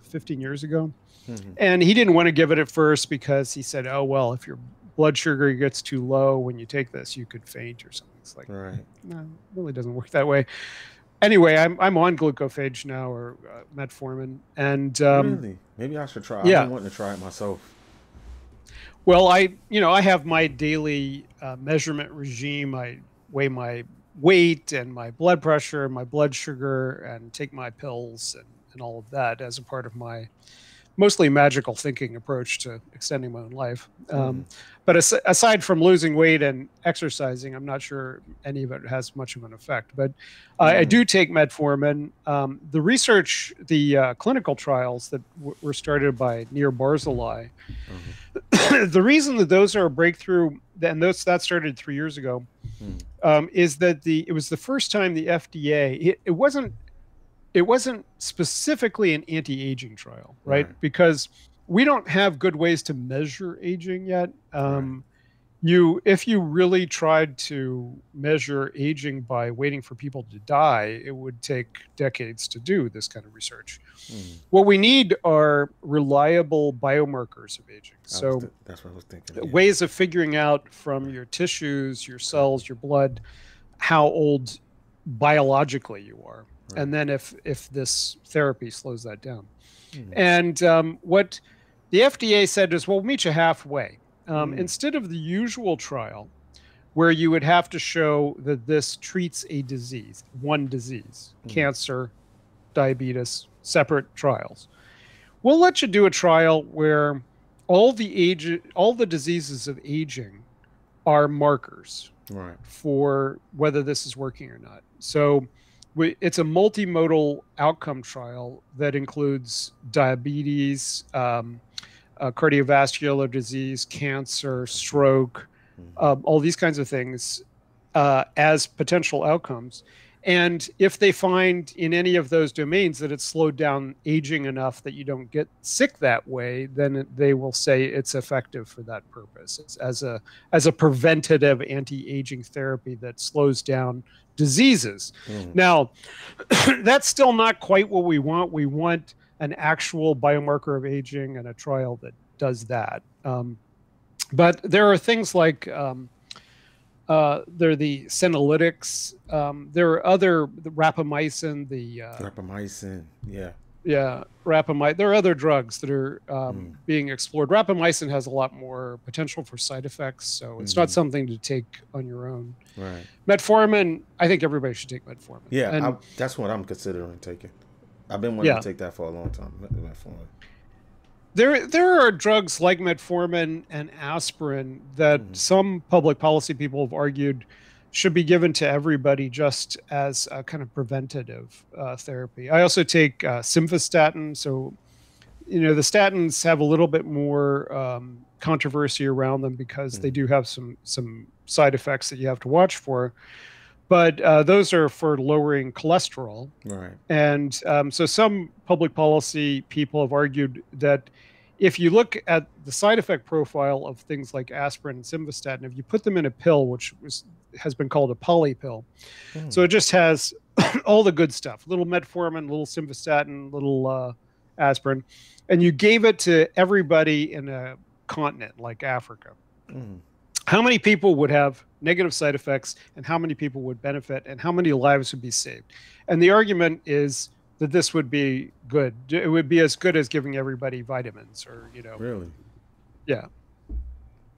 15 years ago, and he didn't want to give it at first because he said, oh, well, if your blood sugar gets too low when you take this, you could faint or something. It's like, right. No, it really doesn't work that way. Anyway, I'm on glucophage now, or metformin, and really, maybe I should try. Yeah. I've been wanting to try it myself. Well, I have my daily measurement regime. I weigh my weight and my blood pressure and my blood sugar and take my pills and all of that as a part of my mostly magical thinking approach to extending my own life. But aside from losing weight and exercising, I'm not sure any of it has much of an effect. But I do take metformin. The research, the clinical trials that were started by Nir Barzilai, the reason that those are a breakthrough, and that started 3 years ago, is that it was the first time the FDA, it wasn't specifically an anti-aging trial, right? Because we don't have good ways to measure aging yet. if you really tried to measure aging by waiting for people to die, it would take decades to do this kind of research. Mm. What we need are reliable biomarkers of aging. So That's what I was thinking. Yeah. ways of figuring out from your tissues, your cells, your blood, how old biologically you are, Right. and then if this therapy slows that down. Mm. And what the FDA said is, well, we'll meet you halfway. Mm. Instead of the usual trial, where you would have to show that this treats a disease, one disease, cancer, diabetes, separate trials. We'll let you do a trial where all the diseases of aging are markers Right. for whether this is working or not. So it's a multimodal outcome trial that includes diabetes, cardiovascular disease, cancer, stroke, all these kinds of things as potential outcomes. And if they find in any of those domains that it's slowed down aging enough that you don't get sick that way, then they will say it's effective for that purpose. It's as a preventative anti-aging therapy that slows down diseases. Now, that's still not quite what we want. We want an actual biomarker of aging and a trial that does that. But there are things like there are the senolytics. There are the rapamycin, rapamycin, yeah. Yeah, rapamycin. There are other drugs that are being explored. Rapamycin has a lot more potential for side effects, so it's not something to take on your own. Right. Metformin, I think everybody should take metformin. Yeah, that's what I'm considering taking. I've been wanting to take that for a long time, metformin. There are drugs like metformin and aspirin that some public policy people have argued should be given to everybody just as a kind of preventative therapy. I also take simvastatin. So, the statins have a little bit more controversy around them because they do have some side effects that you have to watch for. But those are for lowering cholesterol. Right. And so some public policy people have argued that if you look at the side effect profile of things like aspirin and simvastatin, if you put them in a pill, which has been called a poly pill, so it just has all the good stuff, little metformin, little simvastatin, little aspirin, and you gave it to everybody in a continent like Africa, how many people would have negative side effects and how many people would benefit and how many lives would be saved? And the argument is that this would be good. It would be as good as giving everybody vitamins or, Really? Yeah.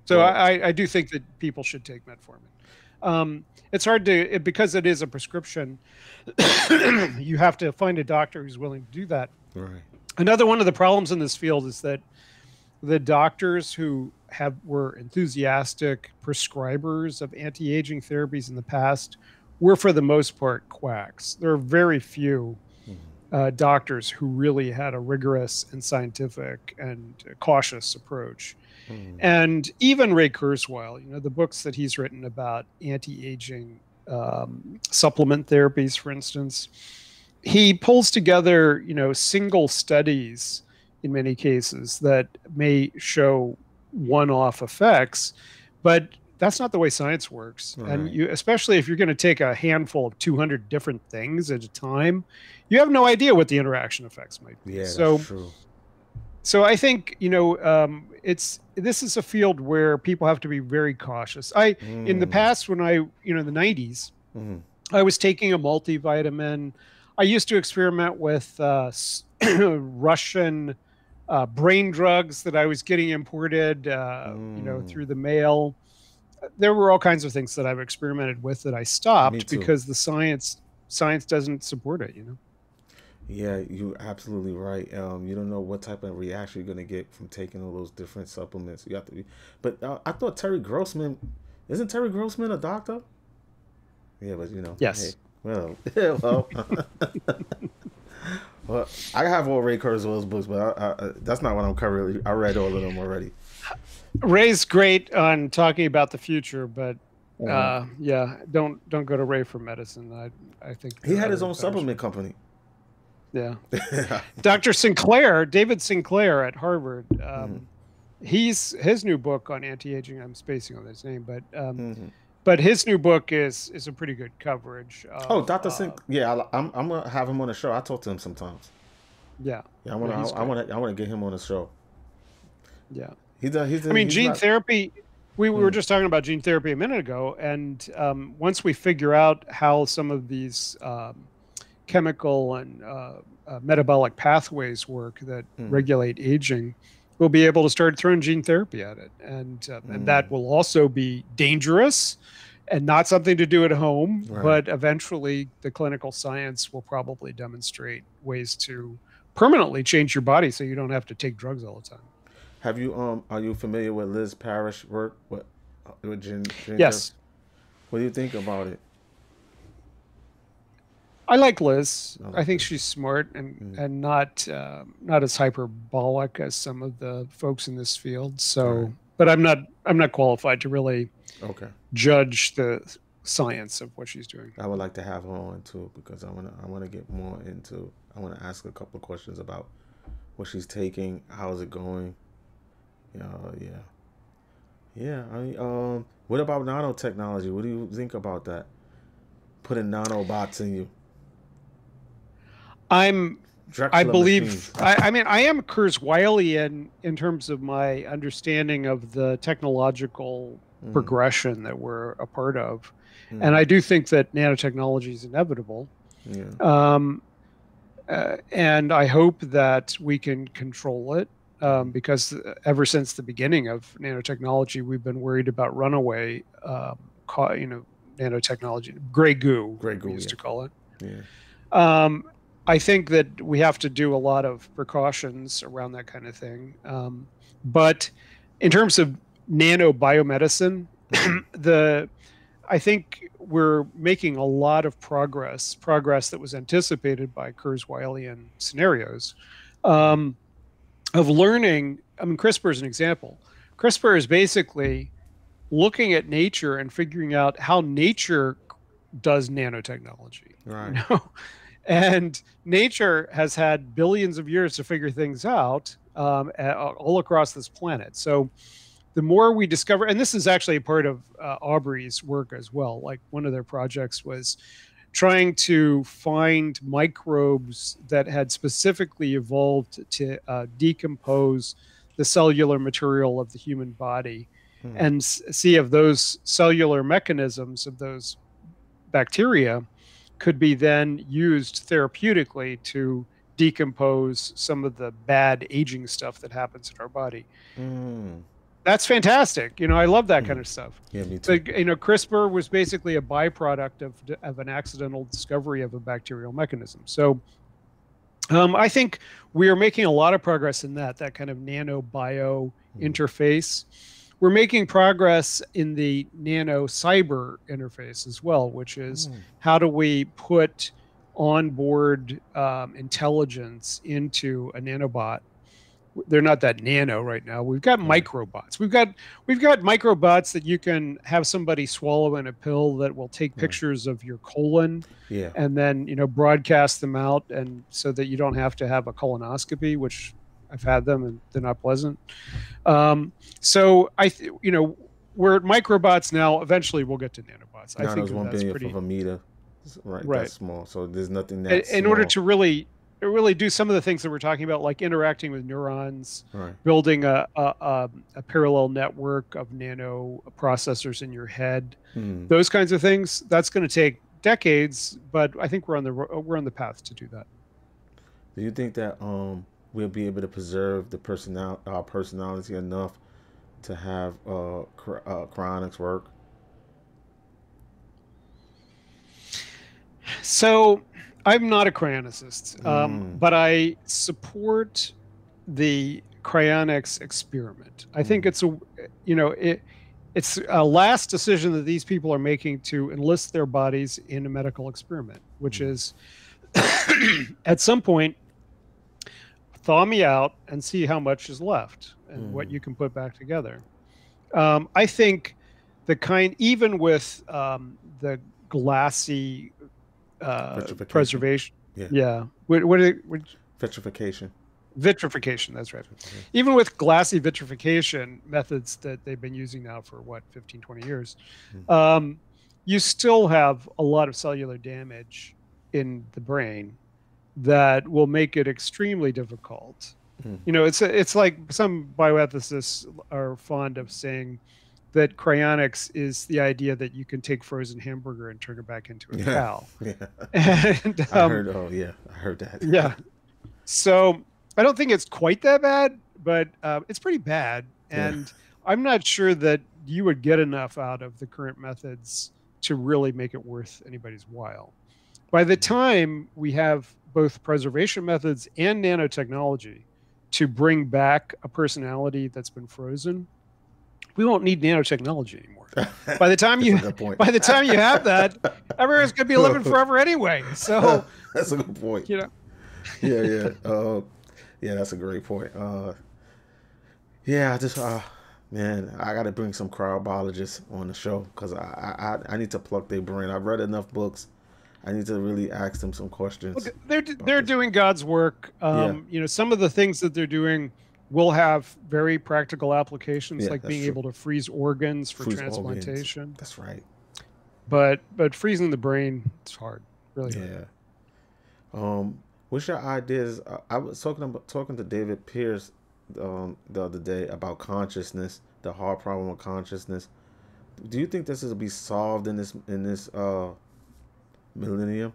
So I do think that people should take metformin. It's hard because it is a prescription, you have to find a doctor who's willing to do that. Right. Another one of the problems in this field is that the doctors who were enthusiastic prescribers of anti-aging therapies in the past were, for the most part, quacks. There are very few doctors who really had a rigorous and scientific and cautious approach. And even Ray Kurzweil, the books that he's written about anti-aging supplement therapies, for instance, he pulls together, single studies in many cases that may show one-off effects, but that's not the way science works. Right. And especially if you're going to take a handful of 200 different things at a time, you have no idea what the interaction effects might be. Yeah, that's true. So I think, this is a field where people have to be very cautious. In the past, when in the 90s, I was taking a multivitamin. I used to experiment with Russian brain drugs that I was getting imported, through the mail. There were all kinds of things that I've experimented with that I stopped because the science doesn't support it, Yeah, you're absolutely right. You don't know what type of reaction you're going to get from taking all those different supplements. You have to be, but I thought isn't Terry Grossman a doctor? Yeah, but Yes. Hey, well, well, I have all Ray Kurzweil's books, but that's not what I'm currently. I read all of them already. Ray's great on talking about the future, but don't go to Ray for medicine. I think he had his own supplement company. Yeah. Dr. David Sinclair at Harvard, his new book on anti-aging. I'm spacing on his name, Hmm. but his new book is a pretty good coverage Oh, of Dr. Sink. Yeah, I'm gonna have him on the show. I talk to him sometimes. yeah, Yeah, yeah, he's good. I wanna get him on the show. Yeah. I mean, He's gene not. therapy, we were Mm, just talking about gene therapy a minute ago. And once we figure out how some of these chemical and metabolic pathways work that mm, regulate aging, we'll be able to start throwing gene therapy at it. And mm. that will also be dangerous and not something to do at home. Right. But eventually, the clinical science will probably demonstrate ways to permanently change your body so you don't have to take drugs all the time. Have you are you familiar with Liz Parrish work with gene therapy? Yes. What do you think about it? I like Liz. I I like think this. she's smart Mm, and not not as hyperbolic as some of the folks in this field. right. So, but I'm not qualified to really Okay. judge the science of what she's doing. I would like to have her on too because I wanna get more into. I wanna ask a couple of questions about what she's taking, how's it going. Yeah. Yeah. What about nanotechnology? What do you think about that? Putting nanobots in you, I'm I Drexler believe machines. I mean I am Kurzweilian in terms of my understanding of the technological Mm, progression that we're a part of, and mm, I do think that nanotechnology is inevitable. yeah. Um, and I hope that we can control it Mm, because ever since the beginning of nanotechnology, we've been worried about runaway, you know, nanotechnology, gray goo, Grey we goo. used Yeah. to call it. Yeah. Um, I think that we have to do a lot of precautions around that kind of thing. But in terms of nanobiomedicine, Mm, the I think we're making a lot of progress that was anticipated by Kurzweilian scenarios mm, um, of learning. I mean, CRISPR is an example. CRISPR is basically looking at nature and figuring out how nature does nanotechnology, you right. know, and nature has had billions of years to figure things out all across this planet. So the more we discover, and this is actually a part of Aubrey's work as well. Like one of their projects was trying to find microbes that had specifically evolved to decompose the cellular material of the human body Mm, and see if those cellular mechanisms of those bacteria could be then used therapeutically to decompose some of the bad aging stuff that happens in our body. mm, That's fantastic. You know, I love that kind mm. of stuff. Yeah, me too. But you know, CRISPR was basically a byproduct of an accidental discovery of a bacterial mechanism. So I think we are making a lot of progress in that kind of nanobio Mm, interface. We're making progress in the nano cyber interface as well, which is mm, how do we put onboard intelligence into a nanobot. They're not that nano right now. We've got right. microbots. We've got microbots that you can have somebody swallow in a pill that will take Right. pictures of your colon Yeah. and then broadcast them out, and so that you don't have to have a colonoscopy, which I've had them and they're not pleasant. So we're at microbots now. Eventually, we'll get to nanobots. I think Nanos that one that's billionth of pretty a meter. Right. That's right. small. So there's nothing that In order small. to really do some of the things that we're talking about, like interacting with neurons, Right. building a parallel network of nano processors in your head, Mm. those kinds of things. That's going to take decades, but I think we're on the path to do that. Do you think that we'll be able to preserve our personality enough to have cryonics work? So I'm not a cryonicist, Mm. but I support the cryonics experiment. I think Mm. it's a last decision that these people are making to enlist their bodies in a medical experiment, which Mm. is at some point thaw me out and see how much is left and what Mm. you can put back together. I think even with the glassy Vitrification. preservation. Yeah. Yeah. What Vitrification. Vitrification, that's right. Even with glassy vitrification methods that they've been using now for what, 15, 20 years, you still have a lot of cellular damage in the brain that will make it extremely difficult. You know, it's like some bioethicists are fond of saying that cryonics is the idea that you can take frozen hamburger and turn it back into a Yeah, cow. yeah. And I heard. Oh, yeah, I heard that. yeah, so I don't think it's quite that bad, but it's pretty bad. Yeah. And I'm not sure that you would get enough out of the current methods to really make it worth anybody's while. By the time we have both preservation methods and nanotechnology to bring back a personality that's been frozen, we won't need nanotechnology anymore. By the time you have that, everyone's gonna be living forever anyway. So that's a good point. You know. Yeah. Yeah, that's a great point. Yeah, I just man, I got to bring some cryobiologists on the show because I need to pluck their brain. I've read enough books. I need to really ask them some questions. Look, they're doing God's work. You know, some of the things that they're doing will have very practical applications, like being able to freeze organs for transplantation. Organs. That's right. But freezing the brain, it's hard, really hard. What's your ideas? I was talking to David Pierce the other day about consciousness, the hard problem of consciousness. Do you think this is to be solved in this millennium?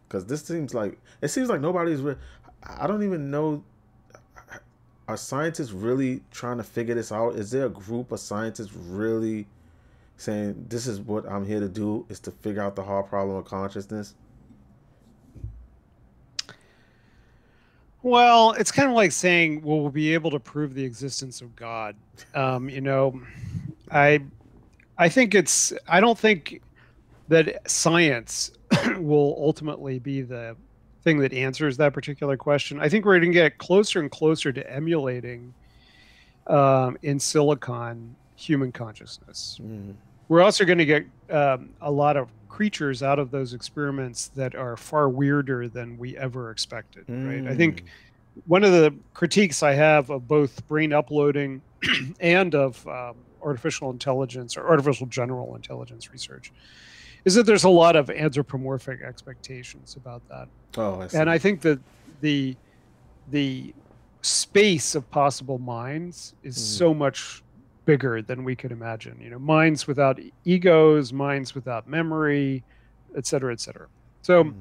Because it seems like nobody's. I don't even know. Are scientists really trying to figure this out? Is there a group of scientists really saying this is what I'm here to do, is to figure out the hard problem of consciousness? Well, it's kind of like saying, well, we'll be able to prove the existence of God. You know, I don't think that science will ultimately be the thing that answers that particular question. I think we're going to get closer and closer to emulating in silicon human consciousness. We're also going to get a lot of creatures out of those experiments that are far weirder than we ever expected, right? I think one of the critiques I have of both brain uploading and of artificial intelligence or artificial general intelligence research is that there's a lot of anthropomorphic expectations about that. Oh, I see. And I think that the space of possible minds is so much bigger than we could imagine. You know, minds without egos, minds without memory, et cetera, et cetera. So,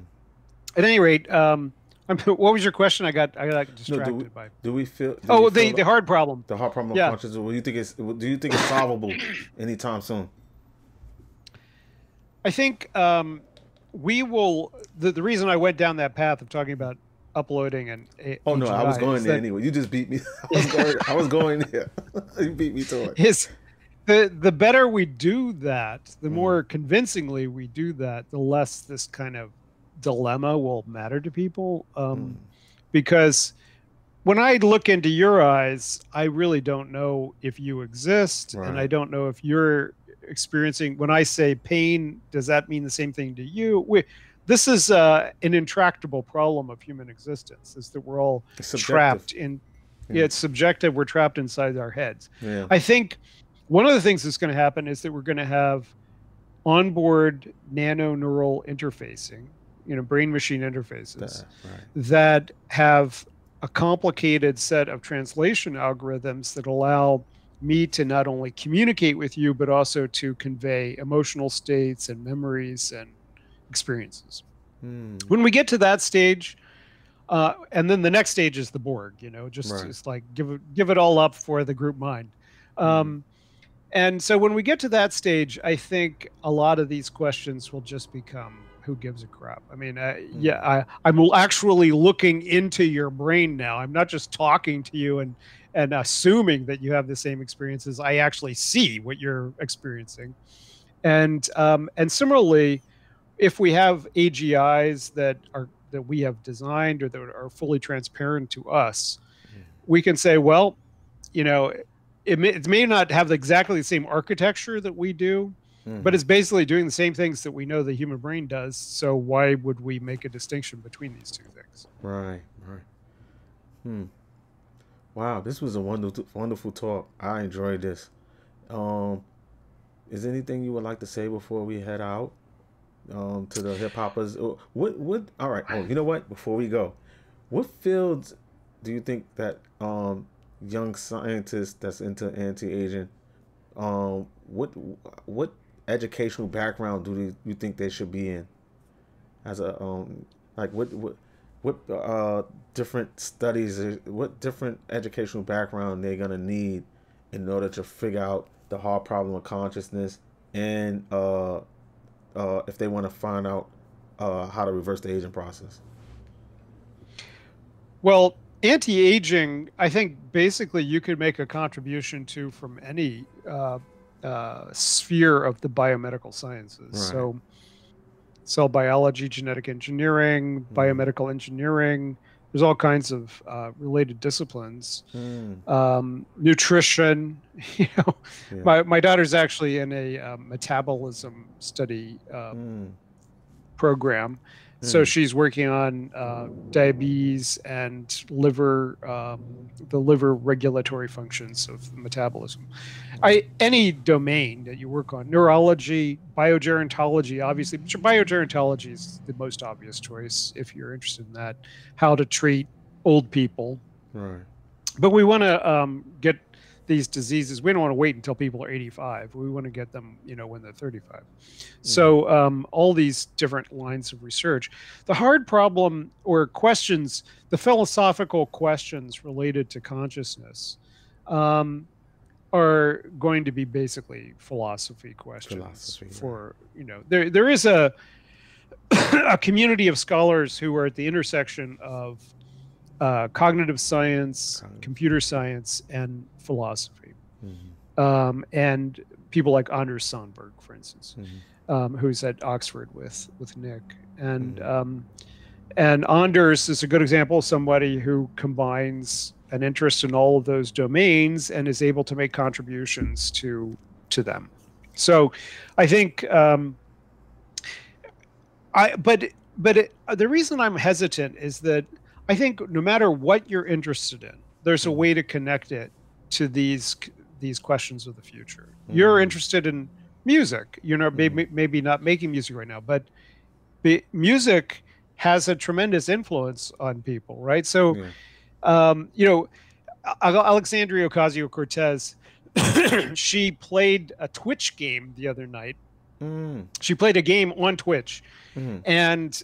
at any rate, what was your question? I got distracted by. Do we feel? The hard problem. The hard problem of consciousness. Do you think it's solvable anytime soon? I think we will. The reason I went down that path of talking about uploading and oh no, I was going there anyway. You just beat me. I was going there. You beat me to it. Is the better we do that, the more convincingly we do that, the less this kind of dilemma will matter to people. Because when I look into your eyes, I really don't know if you exist, and I don't know if you're experiencing. When I say pain, does that mean the same thing to you? This is an intractable problem of human existence, is that we're all trapped in. Yeah, it's subjective. We're trapped inside our heads. Yeah. I think one of the things that's going to happen is that we're going to have onboard nano-neural interfacing, you know, brain-machine interfaces that have a complicated set of translation algorithms that allow me to not only communicate with you, but also to convey emotional states and memories and experiences. When we get to that stage, and then the next stage is the Borg, you know, just like give it all up for the group mind. And so when we get to that stage, I think a lot of these questions will just become, who gives a crap? I mean, I'm actually looking into your brain now. I'm not just talking to you and assuming that you have the same experiences. I actually see what you're experiencing. And similarly, if we have AGIs that we have designed or that are fully transparent to us, we can say, well, you know, it may not have exactly the same architecture that we do, but it's basically doing the same things that we know the human brain does. So why would we make a distinction between these two things? Right. Hmm. Wow, this was a wonderful talk. I enjoyed this. Um, is there anything you would like to say before we head out? To the hip hoppers. What? All right. Oh, you know what? Before we go, what fields do you think that young scientists that's into anti-aging, what educational background you think they should be in as a like what different studies, what different educational background they're gonna need in order to figure out the hard problem of consciousness, and if they want to find out how to reverse the aging process. Well, anti-aging, I think basically you could make a contribution to from any sphere of the biomedical sciences. Right. So, cell biology, genetic engineering, Mm. biomedical engineering. There's all kinds of related disciplines. Mm. Nutrition. You know, Yeah. my daughter's actually in a metabolism study Mm. program. So Mm. she's working on diabetes and liver, the liver regulatory functions of metabolism. Any domain that you work on, neurology, biogerontology, obviously, but biogerontology is the most obvious choice if you're interested in that. How to treat old people, Right. but we want to get these diseases. We don't want to wait until people are 85. We want to get them, when they're 35. Mm. So all these different lines of research. The hard problem or questions, the philosophical questions related to consciousness, are going to be basically philosophy questions. Philosophy. Right. For there is a a community of scholars who are at the intersection of cognitive science, Cognitive. computer science, and philosophy. Mm-hmm. And people like Anders Sandberg, for instance, Mm-hmm. who's at Oxford with Nick. Mm-hmm. And Anders is a good example of somebody who combines an interest in all of those domains and is able to make contributions to them. So I think the reason I'm hesitant is that I think no matter what you're interested in, there's a Mm-hmm. way to connect it to these questions of the future. You're Mm-hmm. interested in music, maybe not making music right now, but music has a tremendous influence on people, right? So, Yeah. um, you know, Alexandria Ocasio-Cortez, she played a Twitch game the other night. Mm. She played a game on Twitch, Mm-hmm. and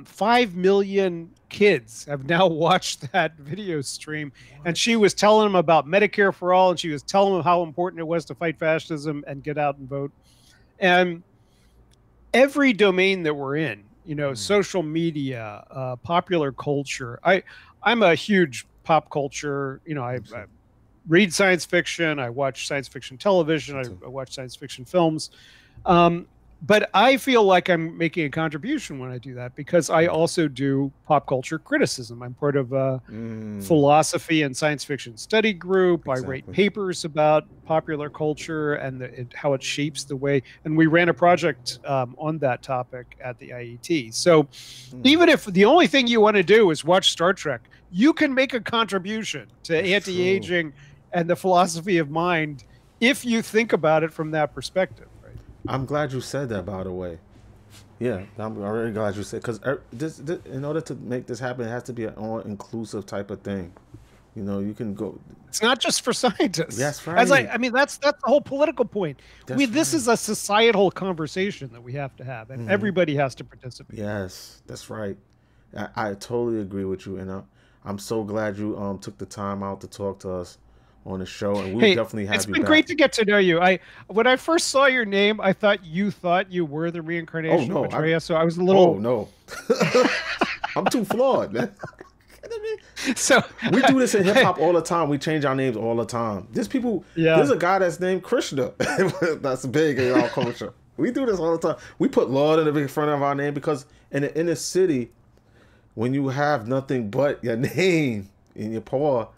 5 million kids have now watched that video stream. And she was telling them about Medicare for all, and she was telling them how important it was to fight fascism and get out and vote. And every domain that we're in, Mm. social media, popular culture. I'm a huge pop culture. I read science fiction. I watch science fiction television. Me too. I watch science fiction films. But I feel like I'm making a contribution when I do that because I Right. also do pop culture criticism. I'm part of a Mm. philosophy and science fiction study group. I write Exactly. papers about popular culture and how it shapes the way. And we ran a project on that topic at the IET. So Mm. even if the only thing you want to do is watch Star Trek, you can make a contribution to That's true. anti-aging and the philosophy of mind if you think about it from that perspective, right? I'm glad you said that, by the way. Yeah, I'm really glad you said, because this, in order to make this happen, it has to be an all inclusive type of thing. You can go. It's not just for scientists. That's right. I mean, that's the whole political point. That's This right. is a societal conversation that we have to have, and Hmm. everybody has to participate. Yes, that's right. I totally agree with you, and I'm so glad you took the time out to talk to us on the show, and we'll Hey, definitely it's have you been back. great to get to know you. When I first saw your name, I thought you were the Oh reincarnation of no, Maitreya, so I was a oh little no, I'm too flawed, man. Kidding me? so We do this in hip hop all the time. We change our names all the time. There's yeah. a guy that's named Krishna. That's big in our culture. We do this all the time. We put Lord in the front of our name because in the inner city, when you have nothing but your name in your paw,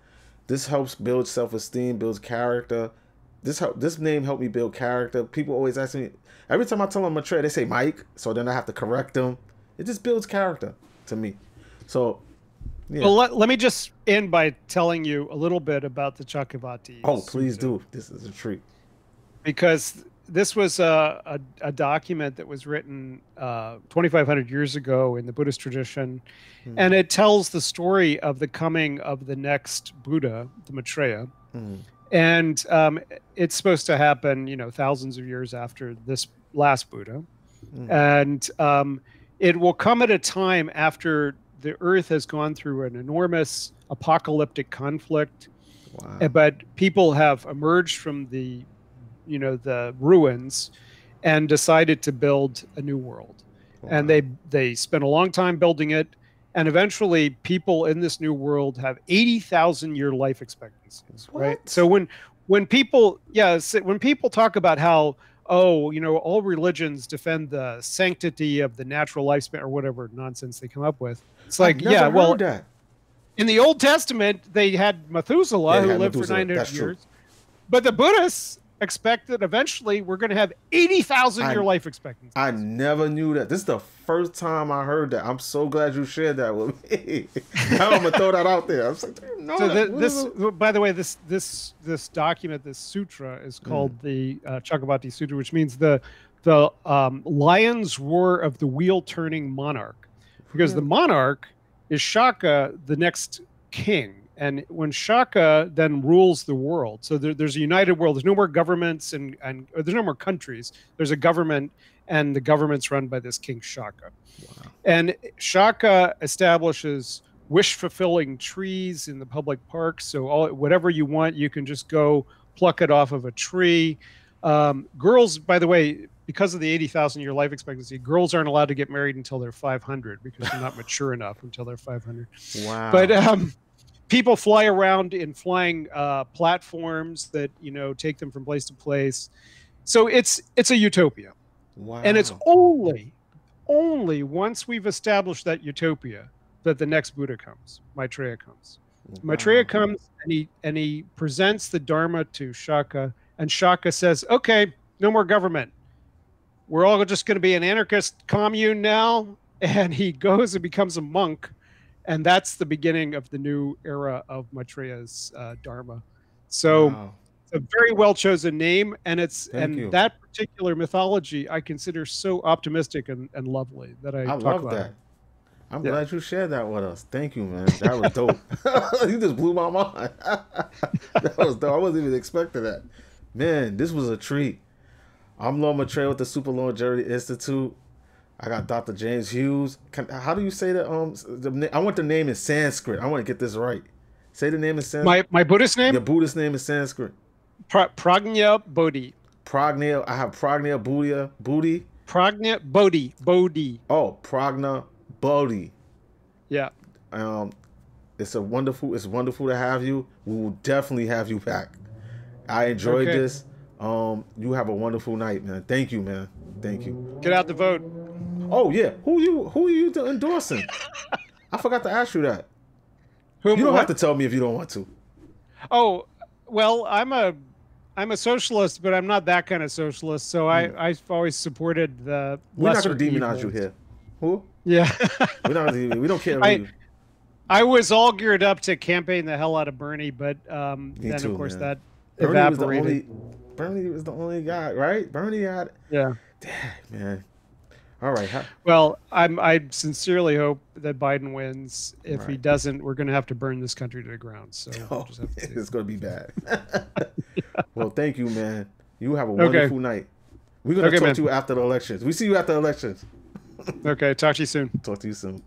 this helps build self-esteem, builds character. This name helped me build character. People always ask me, every time I tell them Maitreya, they say Mike, so then I have to correct them. It just builds character to me. So Yeah. Well, let me just end by telling you a little bit about the Chakravarti Oh, please Sutta, do. This is a treat. because this was a document that was written 2,500 years ago in the Buddhist tradition, and it tells the story of the coming of the next Buddha, the Maitreya, and it's supposed to happen, thousands of years after this last Buddha, and it will come at a time after the Earth has gone through an enormous apocalyptic conflict, Wow. but people have emerged from the ruins and decided to build a new world. Wow. And they spent a long time building it, and eventually people in this new world have 80,000 year life expectancies. What? Right. So when people talk about how, all religions defend the sanctity of the natural lifespan or whatever nonsense they come up with, it's like, I've never heard that. In the Old Testament they had Methuselah, who lived for 900 years, but the Buddhists expect that eventually we're going to have 80,000 year life expectancy. I never knew that. This is the first time I heard that. I'm so glad you shared that with me. Now I'm gonna throw that out there. I was like, no. So by the way, this document, this sutra, is called the Chakravarti Sutra, which means the lion's roar of the wheel turning monarch, because the monarch is Shaka, the next king. And when Shaka then rules the world, so there's a united world. There's no more governments and there's no more countries. There's a government, and the government's run by this King Shaka. Wow. And Shaka establishes wish-fulfilling trees in the public parks. So whatever you want, you can just go pluck it off of a tree. Girls, by the way, because of the 80,000 year life expectancy, girls aren't allowed to get married until they're 500 because they're not mature enough until they're 500. Wow. But people fly around in flying platforms that take them from place to place. So it's a utopia. Wow. And it's only once we've established that utopia that the next Buddha comes, Maitreya comes. Wow. Maitreya comes and he presents the Dharma to Shaka, and Shaka says, okay, no more government. We're all just going to be an anarchist commune now. And he goes and becomes a monk. And that's the beginning of the new era of Maitreya's Dharma. So wow. It's a very well chosen name, and that particular mythology I consider so optimistic and lovely that I talk love about that. I'm glad you shared that with us. Thank you, man. That was dope. You just blew my mind. That was dope. I wasn't even expecting that. Man, this was a treat. I'm Lord Maitreya with the Super Longevity Institute. I got Dr. James Hughes. How do you say that? I want the name in Sanskrit. I want to get this right. Say the name in Sanskrit. My Buddhist name? Your Buddhist name in Sanskrit. Prajna Bodhi. Prajna. I have Prajna Bodhi. Prajna Bodhi. Bodhi. Oh, Prajna Bodhi. Yeah. It's wonderful to have you. We will definitely have you back. I enjoyed this. You have a wonderful night, man. Thank you, man. Thank you. Get out the vote. Oh yeah, who are you endorsing? I forgot to ask you that. You don't have to tell me if you don't want to. Oh, well, I'm a socialist, but I'm not that kind of socialist. So I've always supported the. We're not going to demonize you here. Who? Yeah. we don't care. I was all geared up to campaign the hell out of Bernie, but then of course that evaporated. Bernie was the only guy, right? Bernie had. Yeah. Damn, man. All right. Well, I sincerely hope that Biden wins. If he doesn't, we're going to have to burn this country to the ground. So it's going to be bad. Well, thank you, man. You have a wonderful night. We're going to talk to you after the elections. We see you after the elections. Okay. Talk to you soon. Talk to you soon.